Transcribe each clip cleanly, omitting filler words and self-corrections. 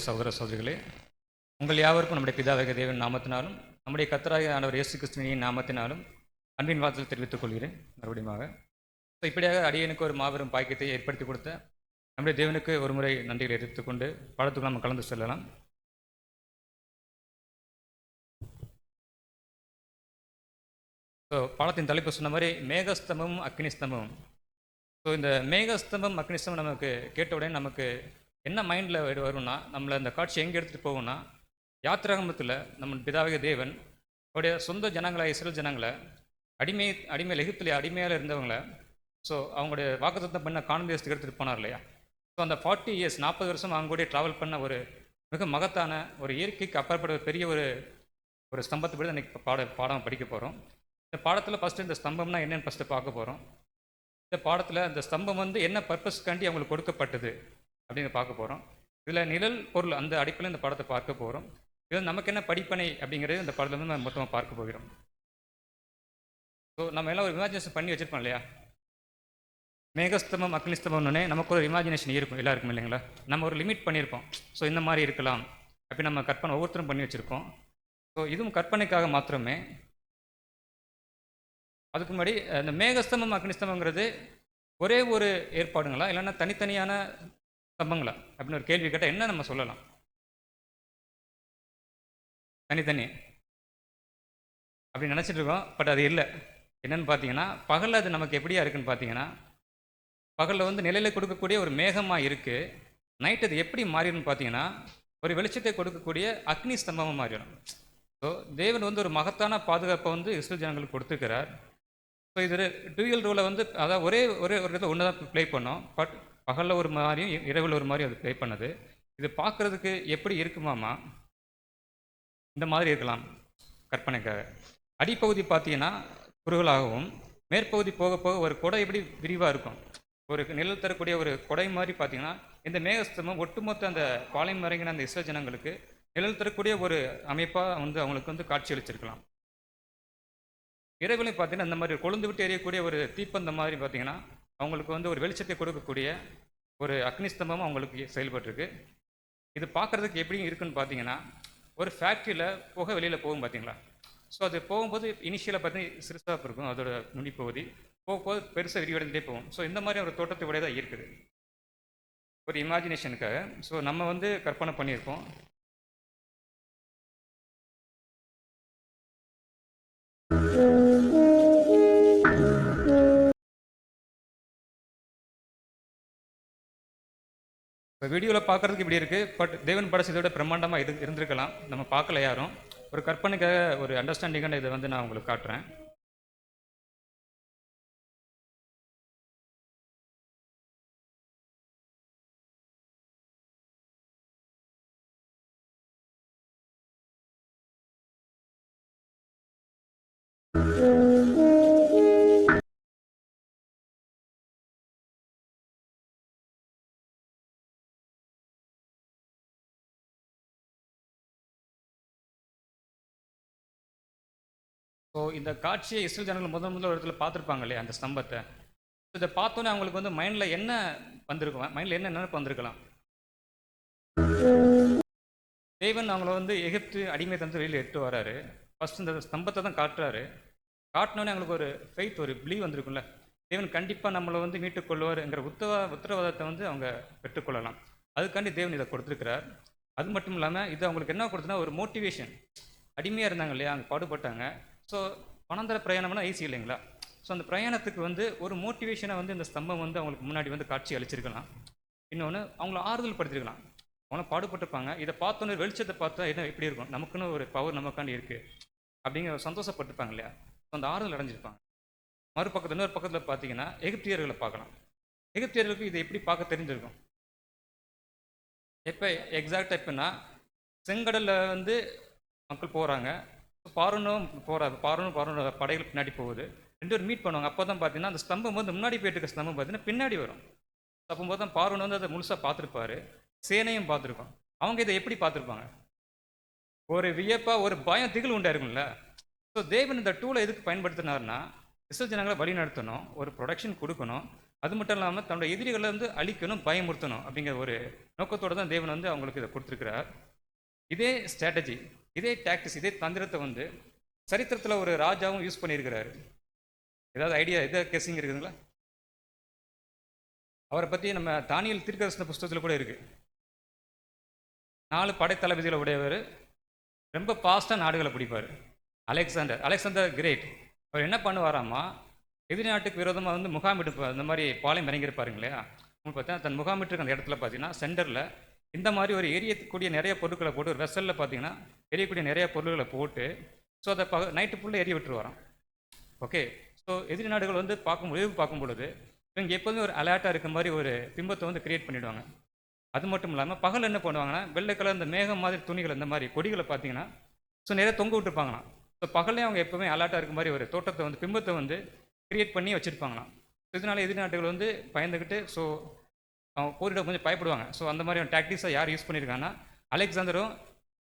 சகோதர சகோதரிகளே, உங்கள் யாவருக்கும் நம்முடைய பிதாவாகிய தேவன் நாமத்தினாலும் நம்முடைய கர்த்தராகிய ஆண்டவர் இயேசு கிறிஸ்துவின் நாமத்தினாலும் அன்பின் வாழ்த்துதல் தெரிவித்துக் கொள்கிறேன். மறுபடியும் இப்படியாக அடியனுக்கு ஒரு மாபெரும் பாக்கியத்தை ஏற்படுத்தி கொடுத்த நம்முடைய தேவனுக்கு ஒரு முறை நன்றிகளை எடுத்துக்கொண்டு பாடத்துக்கு நாம் கலந்து செல்லலாம். பாடத்தின் தலைப்பு சொன்ன மாதிரி மேகஸ்தம்பமும் அக்னிஸ்தம்பமும். இந்த மேகஸ்தம்பம் அக்னிஸ்தம்பம் நமக்கு கேட்ட உடனே நமக்கு என்ன மைண்டில் வரும்னா, நம்மளை அந்த காட்சி எங்கே எடுத்துகிட்டு போகும்னா, யாத்திராகமத்தில் நம்ம பிதாவாகிய தேவன் அவருடைய சொந்த ஜனங்களை, இஸ்ரேல் ஜனங்களை அடிமையில் எகிப்திலே அடிமையாக இருந்தவங்களை அவங்களுடைய வாக்குத்தத்தம் பண்ண கானான் தேசத்துக்கு எடுத்துகிட்டு போனார் இல்லையா. அந்த 40 இயர்ஸ் 40 வருஷம் அவங்க கூட ட்ராவல் பண்ண ஒரு மிக மகத்தான ஒரு இயற்கைக்கு அப்பாற்பட்ட பெரிய ஒரு ஸ்தம்பத்தை பற்றி அன்றைக்கி பாடம் படிக்க போகிறோம். இந்த பாடத்தில் ஃபஸ்ட்டு இந்த ஸ்தம்பம்னா என்னென்னு ஃபஸ்ட்டு பார்க்க போகிறோம். இந்த பாடத்தில் அந்த ஸ்தம்பம் என்ன பர்பஸ்க்காண்டி அவங்களுக்கு கொடுக்கப்பட்டது அப்படின்னு பார்க்க போகிறோம். இதில் நிழல் பொருள் அந்த அடிப்பில் இந்த படத்தை பார்க்க போகிறோம். இதில் நமக்கு என்ன படிப்பனை அப்படிங்கிறது இந்த படத்தில் நம்ம மொத்தமாக பார்க்க போகிறோம். நம்ம எல்லாம் ஒரு இமேஜினேஷன் பண்ணி வச்சுருப்போம் இல்லையா. மேகஸ்தம்பம் அக்னிஸ்தம்பம்னே நமக்கு ஒரு இமேஜினேஷன் இருக்கும் எல்லாருக்கும் இல்லைங்களா. நம்ம ஒரு லிமிட் பண்ணியிருப்போம். இந்த மாதிரி இருக்கலாம் அப்படி நம்ம கற்பனை ஒவ்வொருத்தரும் பண்ணி வச்சுருப்போம். இதுவும் கற்பனைக்காக மாத்திரமே. அதுக்கு முன்னாடி இந்த மேகஸ்தம்பம் அக்னிஸ்தம்பங்கிறது ஒரே ஒரு ஏற்பாடுங்களா இல்லைன்னா தனித்தனியான ஸ்தம்பங்களா அப்படின்னு ஒரு கேள்வி கேட்டால் என்ன நம்ம சொல்லலாம்? தனித்தனி அப்படின்னு நினச்சிட்டு இருக்கோம். பட் அது இல்லை. என்னென்னு பார்த்தீங்கன்னா, பகலில் அது நமக்கு எப்படியா இருக்குன்னு பார்த்தீங்கன்னா, பகலில் நிலையில் கொடுக்கக்கூடிய ஒரு மேகமாக இருக்குது. நைட் அது எப்படி மாறிடும்னு பார்த்தீங்கன்னா, ஒரு வெளிச்சத்தை கொடுக்கக்கூடிய அக்னி ஸ்தம்பமாக மாறிடும். தேவன் ஒரு மகத்தான பாதுகாப்பை இஸ்ரேல் ஜனங்களுக்கு கொடுத்துருக்கிறார். இது டூயல் ரோலை அதாவது ஒரே ஒரு இடத்துல ஒன்று தான் ப்ளே பண்ணோம். பட் பகலில் ஒரு மாதிரியும் இரவில் ஒரு மாதிரியும் அது ப்ளே பண்ணது. இது பார்க்குறதுக்கு எப்படி இருக்குமாமா, இந்த மாதிரி இருக்கலாம் கற்பனைக்காக. அடிப்பகுதி பார்த்தீங்கன்னா குறுகலாகவும், மேற்பகுதி போக போக ஒரு கொடை எப்படி விரிவாக இருக்கும். ஒரு நிழல் தரக்கூடிய ஒரு கொடை மாதிரி பார்த்தீங்கன்னா, இந்த மேகஸ்தம்பம் ஒட்டுமொத்த அந்த பாளையம் இறங்கின அந்த இஸ்ரேல் ஜனங்களுக்கு நிழல் தரக்கூடிய ஒரு அமைப்பாக அவங்களுக்கு காட்சி அளிச்சிருக்கலாம். இரவிலையும் பார்த்தீங்கன்னா இந்த மாதிரி கொழுந்து விட்டு எரியக்கூடிய ஒரு தீப்பந்தம் மாதிரி பார்த்தீங்கன்னா அவங்களுக்கு ஒரு வெளிச்சத்தை கொடுக்கக்கூடிய ஒரு அக்னிஸ்தம்பமும் அவங்களுக்கு செயல்பட்டுருக்கு. இது பார்க்குறதுக்கு எப்படி இருக்குன்னு பார்த்தீங்கன்னா, ஒரு ஃபேக்ட்ரியில் புகை வெளியில் போகும் பார்த்தீங்களா. அது போகும்போது இனிஷியலாக பார்த்தீங்கன்னா சிறுசாக இருக்கும் அதோட நுனிப்பகுதி, போகும்போது பெருசாக விரிவடைந்தே போகும். இந்த மாதிரி ஒரு தோட்டத்தை உடைய தான் இருக்குது ஒரு இமேஜினேஷனுக்காக. நம்ம கற்பனை பண்ணியிருக்கோம். வீடியோவில் பார்க்குறதுக்கு இப்படி இருக்குது. பட் தேவன் படைச்சதோட பிரம்மாண்டமாக இருந்திருக்கலாம். நம்ம பார்க்கல யாரும். ஒரு கற்பனைக்காக ஒரு அண்டர்ஸ்டாண்டிங்கான இதை நான் உங்களுக்கு காட்டுறேன். இந்த காட்சியை இஸ்ரேல் ஜனங்கள் முதல் ஒரு இடத்துல பார்த்துருப்பாங்க இல்லையா அந்த ஸ்தம்பத்தை. இதை பார்த்தோன்னே அவங்களுக்கு மைண்டில் என்ன வந்திருக்கும், மைண்டில் என்ன நினைப்பு வந்திருக்கலாம். தேவன் அவங்கள எகிப்து அடிமை தந்து வெளியில் எட்டு வராரு. ஃபஸ்ட் இந்த ஸ்தம்பத்தை தான் காட்டுறாரு. காட்டினோடனே அவங்களுக்கு ஒரு ஃபெய்த், ஒரு பிலீவ் வந்திருக்கும்ல. தேவன் கண்டிப்பாக நம்மளை மீட்டுக்கொள்வாருங்கிற உத்தரவாதத்தை அவங்க பெற்றுக்கொள்ளலாம். அதுக்காண்டி தேவன் இதை கொடுத்துருக்கிறார். அது மட்டும் இல்லாமல் இது அவங்களுக்கு என்ன கொடுத்தனா ஒரு மோட்டிவேஷன். அடிமையாக இருந்தாங்க இல்லையா, அங்கே பாடுபட்டாங்க. பணந்தர பிரயாணம்னா ஈஸி இல்லைங்களா. அந்த பிரயாணத்துக்கு ஒரு மோட்டிவேஷனை இந்த ஸ்தம்பம் அவங்களுக்கு முன்னாடி காட்சி அளிச்சிருக்கலாம். இன்னொன்று அவங்கள ஆறுதல் படுத்திருக்கலாம். அவங்கள பாடுபட்டுருப்பாங்க. இதை பார்த்தோன்னே வெளிச்சத்தை பார்த்தா என்ன எப்படி இருக்கும், நமக்குன்னு ஒரு பவர் நமக்காண்டி இருக்குது அப்படிங்கிற சந்தோஷப்பட்டிருப்பாங்க இல்லையா. அந்த ஆறுதல் அடைஞ்சிருப்பாங்க. மறுபக்கத்தில் இன்னொரு பக்கத்தில் பார்த்தீங்கன்னா எகிப்தியர்களை பார்க்கலாம். எகிப்தியர்களுக்கு இதை எப்படி பார்க்க தெரிஞ்சிருக்கும். எப்போ எக்ஸாக்டாக எப்போன்னா, செங்கடலில் மக்கள் போகிறாங்க. பார்வோனும் போகிறாரு. பார்வோனோட படைகள் பின்னாடி போகுது. 2 பேரும் மீட் பண்ணுவாங்க. அப்போ தான் பார்த்தீங்கன்னா அந்த ஸ்தம்பம் முன்னாடி போயிட்டு இருக்க ஸ்தம்பம் பார்த்தீங்கன்னா பின்னாடி வரும். அப்போது தான் பார்வோன் அதை முழுசாக பார்த்துருப்பாரு. சேனையும் பார்த்துருக்கோம். அவங்க இதை எப்படி பார்த்துருப்பாங்க, ஒரு வியப்பாக ஒரு பயம் திகில் உண்டாயிருக்கும்ல. தேவன் இந்த டூலை எதுக்கு பயன்படுத்தினார்னா, இஸ்ரேல் ஜனங்களை வழி நடத்தணும், ஒரு ப்ரொடக்ஷன் கொடுக்கணும். அது மட்டும் இல்லாமல் தன்னோட எதிரிகளை வந்து அழிக்கணும், பயமுறுத்தணும் அப்படிங்கிற ஒரு நோக்கத்தோடு தான் தேவன் வந்து அவங்களுக்கு இதை கொடுத்துருக்கிறார். இதே ஸ்ட்ராட்டஜி, இதே டாக்டிக்ஸ், இதே தந்திரத்தை வந்து சரித்திரத்தில் ஒரு ராஜாவும் யூஸ் பண்ணியிருக்கிறாரு. ஏதாவது ஐடியா, எதாவது கெஸிங் இருக்குதுங்களா? அவரை பற்றி நம்ம தானியேல் தீர்க்கதரிசன புஸ்தகத்தில் கூட இருக்குது. 4 படைத்தளபதிகளை உடையவர், ரொம்ப ஃபாஸ்ட்டாக நாடுகளை பிடிப்பார். Alexander great. அவர் என்ன பண்ணுவாராமா, எதிரி நாட்டுக்கு விரோதமாக வந்து முகாமிட்டு இந்த மாதிரி பாளையம் இறங்கியிருப்பாருங்க இல்லையா. உங்களுக்கு பார்த்தீங்கன்னா தன் முகாமிட்டு அந்த இடத்துல பார்த்தீங்கன்னா சென்டரில் இந்த மாதிரி ஒரு எரியக்கூடிய நிறைய பொருட்களை போட்டு, ஒரு வெசலில் பார்த்தீங்கன்னா எரியக்கூடிய நிறைய பொருட்களை போட்டு, ஸோ அதை நைட்டு ஃபுல்லாக எரிய விட்டுருவாராம். ஓகே. ஸோ எதிரி நாடுகள் வந்து பார்க்கும் பொழுது இவங்க எப்போதுமே ஒரு அலர்ட்டாக இருக்க மாதிரி ஒரு பிம்பத்தை வந்து கிரியேட் பண்ணிவிடுவாங்க. அது மட்டும் இல்லாமல் பகல் என்ன பண்ணுவாங்கன்னா, வெள்ளை கலர் இந்த மேகம் மாதிரி துணிகள், இந்த மாதிரி கொடிகளை பார்த்தீங்கன்னா ஸோ நிறைய தொங்க விட்டுருப்பாங்களாம். ஸோ பகல்லே அவங்க எப்போவுமே அலர்ட்டாக இருக்க மாதிரி ஒரு தோட்டத்தை வந்து பிம்பத்தை வந்து கிரியேட் பண்ணி வச்சுருப்பாங்களாம். இதனால் எதிரி நாடுகள் வந்து பயந்துக்கிட்டு ஸோ அவங்க போரிட கொஞ்சம் பயப்படுவாங்க. ஸோ அந்த மாதிரி டாக்டிக்ஸை யார் யூஸ் பண்ணியிருக்காங்கன்னா, அலெக்சாண்டரும்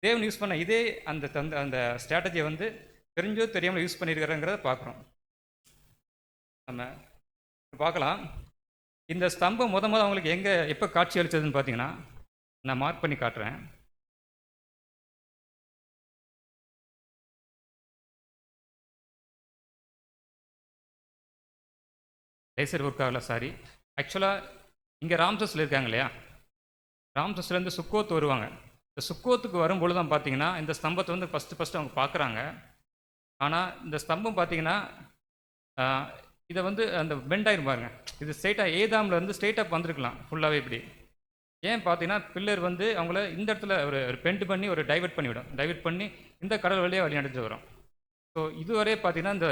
தேவன் யூஸ் பண்ண இதே அந்த ஸ்ட்ராட்டஜியை வந்து தெரிஞ்சோ தெரியாமல் யூஸ் பண்ணியிருக்காருங்கிறத பார்க்குறோம். நம்ம பார்க்கலாம். இந்த ஸ்தம்பம் முதல் அவங்களுக்கு எங்கே எப்போ காட்சி அளித்ததுன்னு பார்த்தீங்கன்னா, நான் மார்க் பண்ணி காட்டுறேன். லேசர் ஒர்க் ஆகல, சாரி. ஆக்சுவலாக இங்கே ராம்சஸில் இருக்காங்க இல்லையா, ராம்சஸ்லேருந்து சுக்கோத் வருவாங்க. இந்த சுக்கோத்துக்கு வரும்பொழுது தான் பார்த்தீங்கன்னா இந்த ஸ்தம்பத்தை வந்து ஃபஸ்ட்டு அவங்க பார்க்குறாங்க. ஆனால் இந்த ஸ்தம்பம் பார்த்தீங்கன்னா இதை வந்து அந்த பெண்ட் ஆயிரும் பாருங்க. இது ஸ்ட்ரெயிட்டாக ஏதாமில் இருந்து ஸ்ட்ரெயிட்டாக வந்திருக்கலாம் ஃபுல்லாகவே. இப்படி ஏன் பார்த்தீங்கன்னா பில்லர் வந்து அவங்கள இந்த இடத்துல ஒரு பெண்ட் பண்ணி ஒரு டைவெர்ட் பண்ணிவிடும். டைவெர்ட் பண்ணி இந்த கடல் வழியாக வழி நடந்துட்டு வரும். ஸோ இதுவரை பார்த்தீங்கன்னா இந்த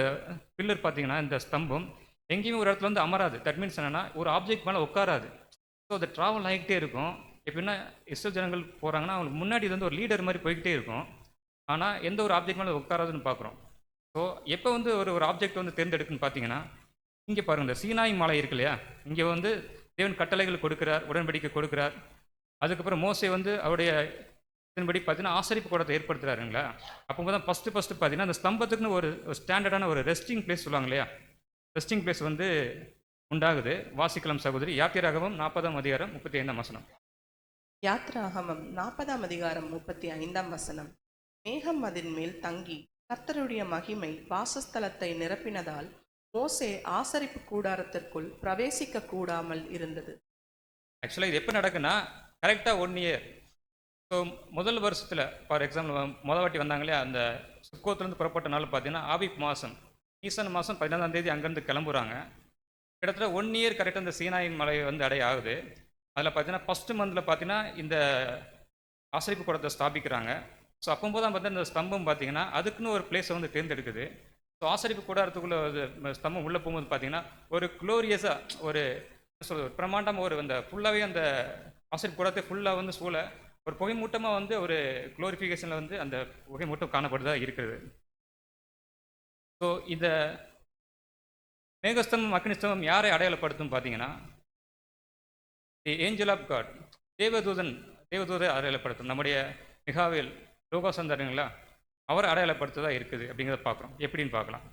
பில்லர் பார்த்தீங்கன்னா இந்த ஸ்தம்பம் எங்கேயுமே ஒரு இடத்துல வந்து அமராது. தட் மீன்ஸ் என்னென்னா ஒரு ஆப்ஜெக்ட் மேலே உட்காராது. ஸோ அது ட்ராவல் ஆகிக்கிட்டே இருக்கும். எப்படின்னா இஸ்ரேல் ஜனங்கள் போகிறாங்கன்னா அவங்களுக்கு முன்னாடி இது வந்து ஒரு லீடர் மாதிரி போய்கிட்டே இருக்கும். ஆனால் எந்த ஒரு ஆப்ஜெக்ட் மேலே உட்காராதுன்னு பார்க்குறோம். ஸோ எப்போ வந்து ஒரு ஆப்ஜெக்ட் வந்து தேர்ந்தெடுக்குன்னு பார்த்தீங்கன்னா, இங்கே பாருங்கள், இந்த சீனாய் மலை இருக்கு இல்லையா, இங்கே வந்து தேவன் கட்டளைகள் கொடுக்குறார், உடன்படிக்கை கொடுக்குறார். அதுக்கப்புறம் மோசே வந்து அவருடைய இதன்படி பார்த்தீங்கன்னா ஆசரிப்பு கூடத்தை ஏற்படுத்துறாருங்களா. அப்போ தான் ஃபஸ்ட்டு பார்த்தீங்கன்னா அந்த ஸ்தம்பத்துக்குன்னு ஒரு ஸ்டாண்டர்டான ஒரு ரெஸ்டிங் பிளேஸ் சொல்லுவாங்க இல்லையா, ரெஸ்டிங் பிளேஸ் வந்து உண்டாகுது. வாசிக்கலாம் சகோதரி. யாத்திராகமம் 40ஆம் அதிகாரம் 35ஆம் வசனம். யாத்ராகமம் 40ஆம் அதிகாரம் 35ஆம் வசனம். மேகம் அதன் மேல் தங்கி கர்த்தருடைய மகிமை வாசஸ்தலத்தை நிரப்பினதால் மோசே ஆசரிப்பு கூடாரத்திற்குள் பிரவேசிக்க கூடாமல் இருந்தது. ஆக்சுவலாக இது எப்போ நடக்குன்னா, கரெக்டாக 1 இயர். ஸோ முதல் வருஷத்தில் ஃபார் எக்ஸாம்பிள் முதல் வாட்டி வந்தாங்க இல்லையா, அந்த சுக்கோத்துலேருந்து புறப்பட்ட நாள் பார்த்தீங்கன்னா ஆபிப் மாதம், ஈசன் மாதம் 14ஆம் தேதி அங்கேருந்து கிளம்புறாங்க. கிட்டத்தட்ட 1 இயர் கரெக்டாக இந்த சீனாயின் மலை வந்து அடைய ஆகுது. அதில் பார்த்தீங்கன்னா ஃபஸ்ட்டு மந்தில் பார்த்தீங்கன்னா இந்த ஆசரிப்பு கூடத்தை ஸ்தாபிக்கிறாங்க. ஸோ அப்போது தான் பார்த்தீங்கன்னா இந்த ஸ்தம்பம் பார்த்தீங்கன்னா அதுக்குன்னு ஒரு பிளேஸை வந்து தேர்ந்தெடுக்குது. ஸோ ஆசரிப்பு கூடாரத்துக்குள்ளே ஸ்தம்பம் உள்ளே போகும்போது பார்த்தீங்கன்னா ஒரு க்ளோரியஸாக ஒரு சொல்கிறது பிரமாண்டமாக ஒரு அந்த ஃபுல்லாகவே அந்த ஆசரிப்பு கூடத்தை ஃபுல்லாக வந்து சூழ ஒரு புகைமூட்டமாக வந்து ஒரு குளோரிஃபிகேஷனில் வந்து அந்த புகைமூட்டம் காணப்படுதா இருக்கிறது. ஸோ இந்த மேகஸ்தம்பம் அக்னிஸ்தம்பம் யாரை அடையாளப்படுத்தும் பார்த்தீங்கன்னா, தி ஏஞ்சல் ஆஃப் காட், தேவதூதை அடையாளப்படுத்தும். நம்முடைய மிகாவேல் லோகாசந்தருங்களா, அவர் அடையாளப்படுத்ததாக இருக்குது அப்படிங்கிறத பார்க்குறோம். எப்படின்னு பார்க்கலாம்.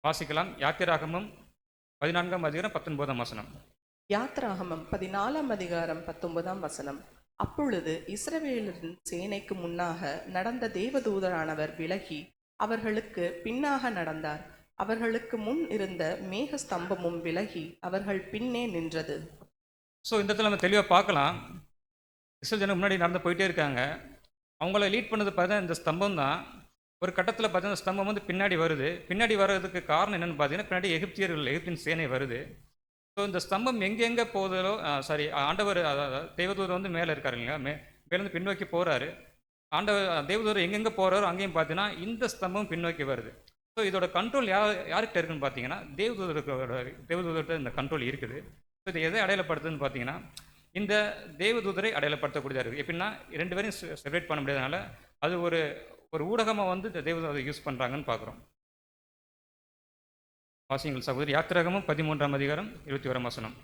வாசிக்கலாம். யாத்திராகமம் 14ஆம் அதிகாரம் 19ஆம் வசனம். யாத்ராகமம் 14ஆம் அதிகாரம் 19ஆம் வசனம். அப்பொழுது இஸ்ரவேலின் சேனைக்கு முன்னாக நடந்த தேவதூதரானவர் விலகி அவர்களுக்கு பின்னாக நடந்தார். அவர்களுக்கு முன் இருந்த மேக ஸ்தம்பமும் விலகி அவர்கள் பின்னே நின்றது. ஸோ இந்த இடத்துல நம்ம தெளிவாக பார்க்கலாம். இஸ்ரேல் ஜனம் முன்னாடி நடந்து போயிட்டே இருக்காங்க. அவங்கள லீட் பண்ணது பார்த்தா இந்த ஸ்தம்பம் தான். ஒரு கட்டத்தில் பார்த்தீங்கன்னா ஸ்தம்பம் வந்து பின்னாடி வருது. பின்னாடி வர்றதுக்கு காரணம் என்னென்னு பார்த்தீங்கன்னா, பின்னாடி எகிப்தின் சேனை வருது. ஸோ இந்த ஸ்தம்பம் எங்கெங்கே போகுதோ சாரி ஆண்டவர் தேவதூதர் வந்து மேலே இருக்காரு இல்லைங்களா, மேலேருந்து பின்னோக்கி போகிறாரு. ஆண்டவர் தேவதூதர் எங்கெங்கே போகிறாரோ அங்கேயும் பார்த்தீங்கன்னா இந்த ஸ்தம்பம் பின்னோக்கி வருது. ஸோ இதோட கண்ட்ரோல் யார்கிட்ட இருக்குன்னு பார்த்தீங்கன்னா தேவதூதர்கிட்ட இந்த கண்ட்ரோல் இருக்குது. ஸோ இதை எதை அடையாளப்படுத்துதுன்னு பார்த்தீங்கன்னா, இந்த தேவதூதரை அடையாளப்படுத்தக்கூடியதாக இருக்குது. எப்படின்னா 2 பேரையும் செப்பரேட் பண்ண முடியாதனால அது ஒரு ஊடகமாக வந்து இந்த தேவதூதரை யூஸ் பண்ணுறாங்கன்னு பார்க்குறோம். வாசியங்கள் சகோதரி. யாத்திராகமம் 13ஆம் அதிகாரம் 21ஆம் வசனம்.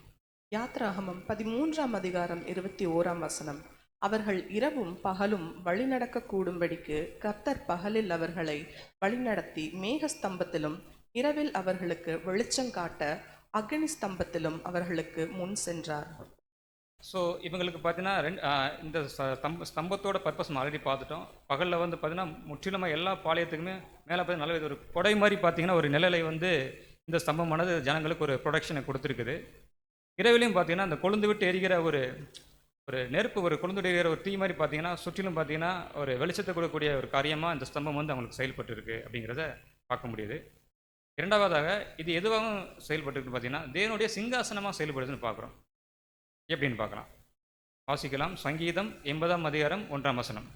யாத்ராகமம் 13ஆம் அதிகாரம் 21ஆம் வசனம். அவர்கள் இரவும் பகலும் வழிநடக்க கூடும்படிக்கு கர்த்தர் பகலில் அவர்களை வழிநடத்தி மேகஸ்தம்பத்திலும் இரவில் அவர்களுக்கு வெளிச்சம் காட்ட அக்கினி ஸ்தம்பத்திலும் அவர்களுக்கு முன் சென்றார். ஸோ இவங்களுக்கு பார்த்தீங்கன்னா இந்த ஸ்தம்பத்தோட பர்பஸ் நம்ம ஆல்ரெடி பார்த்துட்டோம். பகலில் வந்து பார்த்தீங்கன்னா முற்றிலுமாக எல்லா பாளையத்துக்குமே மேலே பார்த்து நல்ல ஒரு கொடை மாதிரி பார்த்தீங்கன்னா ஒரு நிழலை வந்து இந்த ஸ்தம்பமானது ஜனங்களுக்கு ஒரு ப்ரொடக்ஷனை கொடுத்துருக்குது. இரவிலையும் பார்த்தீங்கன்னா அந்த கொழுந்து விட்டு எரிகிற ஒரு ஒரு நெருப்பு, ஒரு கொழுந்து விட்டு எரிகிற ஒரு தீ மாதிரி பார்த்தீங்கன்னா சுற்றிலும் பார்த்தீங்கன்னா ஒரு வெளிச்சத்தை கொடுக்கக்கூடிய ஒரு காரியமாக இந்த ஸ்தம்பம் வந்து அவங்களுக்கு செயல்பட்டு இருக்கு அப்படிங்கிறத பார்க்க முடியுது. இரண்டாவதாக இது எதுவாக செயல்பட்டுருக்கு பார்த்தீங்கன்னா தேவனுடைய சிங்காசனமாக செயல்படுதுன்னு பார்க்குறோம். எப்படின்னு பார்க்கலாம். வாசிக்கலாம். சங்கீதம் 80ஆம் அதிகாரம் 1ஆம் வசனம்.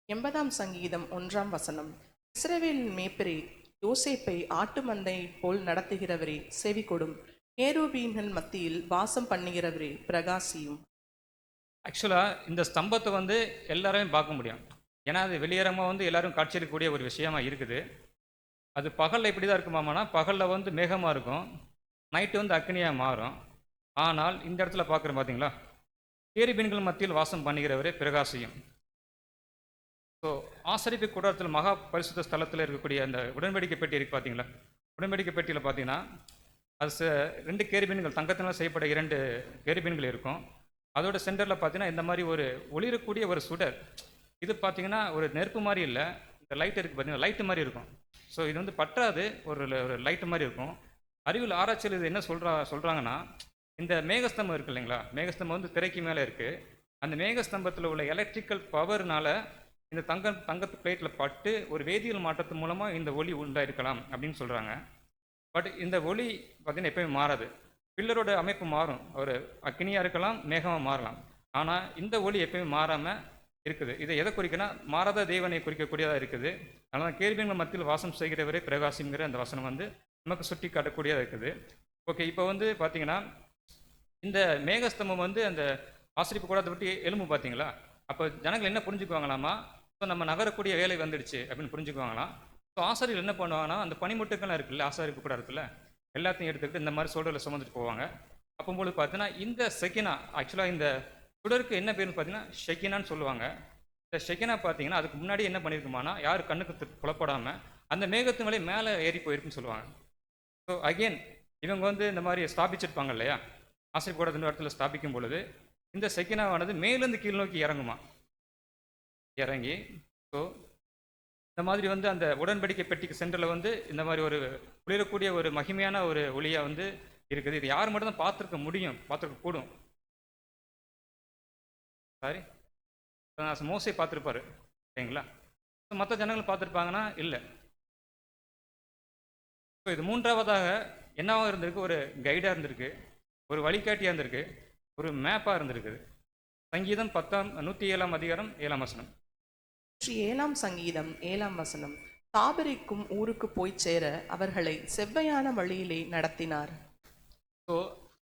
80ஆம் சங்கீதம் 1ஆம் வசனம். இஸ்ரவேலின் மேய்ப்பரே, யோசேப்பை ஆட்டு மந்தையைப் போல் நடத்துகிறவரே, செவி கொடும். கேருபீன்கள் மத்தியில் வாசம் பண்ணுகிறவரே, பிரகாசியும். ஆக்சுவலாக இந்த ஸ்தம்பத்தை வந்து எல்லாரையும் பார்க்க முடியும். ஏன்னா அது வெளியரமாக வந்து எல்லாரும் காட்சியளிக்கக்கூடிய ஒரு விஷயமா இருக்குது. அது பகலில் இப்படி தான் இருக்குமாமானா, பகலில் வந்து மேகமாக இருக்கும், நைட்டு வந்து அக்னியாக மாறும். ஆனால் இந்த இடத்துல பார்க்குறோம் பார்த்தீங்களா, கேருபீன்கள் மத்தியில் வாசம் பண்ணுகிறவரே பிரகாசியும். ஸோ ஆசரிப்பு கூடாரத்தில் மகா பரிசுத்த ஸ்தலத்தில் இருக்கக்கூடிய அந்த உடன்படிக்கை பெட்டி இருக்குது பார்த்தீங்களா, உடன்படிக்கை பெட்டியில் பார்த்தீங்கன்னா அது 2 கேருபீன்கள், தங்கத்தினால் செய்யப்பட்ட 2 கேருபீன்கள் இருக்கும். அதோட சென்டரில் பார்த்தீங்கன்னா இந்த மாதிரி ஒரு ஒளிரக்கூடிய ஒரு சுடர். இது பார்த்தீங்கன்னா ஒரு நெருப்பு மாதிரி இல்லை, இந்த லைட் இருக்குது பார்த்தீங்கன்னா லைட்டு மாதிரி இருக்கும். ஸோ இது வந்து பற்றாது, ஒரு லைட்டு மாதிரி இருக்கும். அறிவியல் ஆராய்ச்சியில் இது என்ன சொல்கிறாங்கன்னா, இந்த மேகஸ்தம்பம் இருக்குது இல்லைங்களா, மேகஸ்தம்பம் வந்து திரைக்கு மேலே இருக்குது. அந்த மேகஸ்தம்பத்தில் உள்ள எலக்ட்ரிக்கல் பவர்னால இந்த தங்கத்து பிளேட்டில் பட்டு ஒரு வேதியியல் மாற்றத்து மூலமாக இந்த ஒளி உண்டாயிருக்கலாம் அப்படின்னு சொல்கிறாங்க. பட் இந்த ஒளி பார்த்தீங்கன்னா எப்பயுமே மாறாது. பில்லரோட அமைப்பு மாறும், ஒரு அக்னியாக இருக்கலாம், மேகமாக மாறலாம். ஆனால் இந்த ஒளி எப்பயுமே மாறாமல் இருக்குது. இதை எதை குறிக்கனா, மாறாத தேவனை குறிக்கக்கூடியதாக இருக்குது. அதனால் கேருபீன்கள் மத்தியில் வாசம் செய்கிறவரே பிரகாசிங்கிற அந்த வசனம் வந்து நமக்கு சுட்டி காட்டக்கூடியதாக இருக்குது. ஓகே, இப்போ வந்து பார்த்தீங்கன்னா இந்த மேகஸ்தம்பம் வந்து அந்த ஆசிரிப்பு கூடத்தை விட்டு எலும்பு பார்த்தீங்களா, அப்போ ஜனங்கள் என்ன புரிஞ்சுக்குவாங்களாமா, ஸோ நம்ம நகரக்கூடிய வேலை வந்துடுச்சு அப்படின்னு புரிஞ்சுக்குவாங்களாம். ஸோ ஆசாரிகள் என்ன பண்ணுவாங்கன்னா, அந்த பனிமுட்டுக்கெல்லாம் இருக்குல்ல ஆசாரிப்பு கூடாரத்தில், எல்லாத்தையும் எடுத்துக்கிட்டு இந்த மாதிரி சோழரில் சுமந்துட்டு போவாங்க. அப்போது பார்த்தீங்கன்னா இந்த செக்கினா, ஆக்சுவலாக இந்த சுடருக்கு என்ன பேருன்னு பார்த்தீங்கன்னா ஷெக்கினான்னு சொல்லுவாங்க. இந்த ஷெக்கினா பார்த்தீங்கன்னா அதுக்கு முன்னாடி என்ன பண்ணியிருக்குமானா, யார் கண்ணுக்கு புலப்படாமல் அந்த மேகத்து மேலே ஏறி போயிருக்குன்னு சொல்லுவாங்க. ஸோ அகெயின் இவங்க வந்து இந்த மாதிரி ஸ்தாபிச்சிருப்பாங்க இல்லையா, ஆசிரியர் கூட இந்த இடத்துல ஸ்தாபிக்கும் பொழுது இந்த செக்கினாவானது மேலேருந்து கீழ் நோக்கி இறங்கி ஸோ இந்த மாதிரி வந்து அந்த உடன்படிக்கை பெட்டிக்கு சென்டரில் வந்து இந்த மாதிரி ஒரு குளிரக்கூடிய ஒரு மகிமையான ஒரு ஒளியாக வந்து இருக்குது. இது யார் மட்டும் தான் பார்த்துருக்க கூடும். சாரி, மோசே பார்த்துருப்பாரு சரிங்களா, ஸோ மற்ற ஜனங்கள் பார்த்துருப்பாங்கன்னா இல்லை. ஸோ இது மூன்றாவதாக என்னவாக இருந்திருக்கு, ஒரு கைடாக இருந்திருக்கு, ஒரு வழிகாட்டியாக இருந்திருக்கு, ஒரு மேப்பாக இருந்திருக்குது. சங்கீதம் 107ஆம் அதிகாரம் 7ஆம் வசனம். 7ஆம் சங்கீதம் 7ஆம் வசனம். தாபரிக்கும் ஊருக்கு போய் சேர அவர்களை செவ்வையான வழியிலே நடத்தினார். ஸோ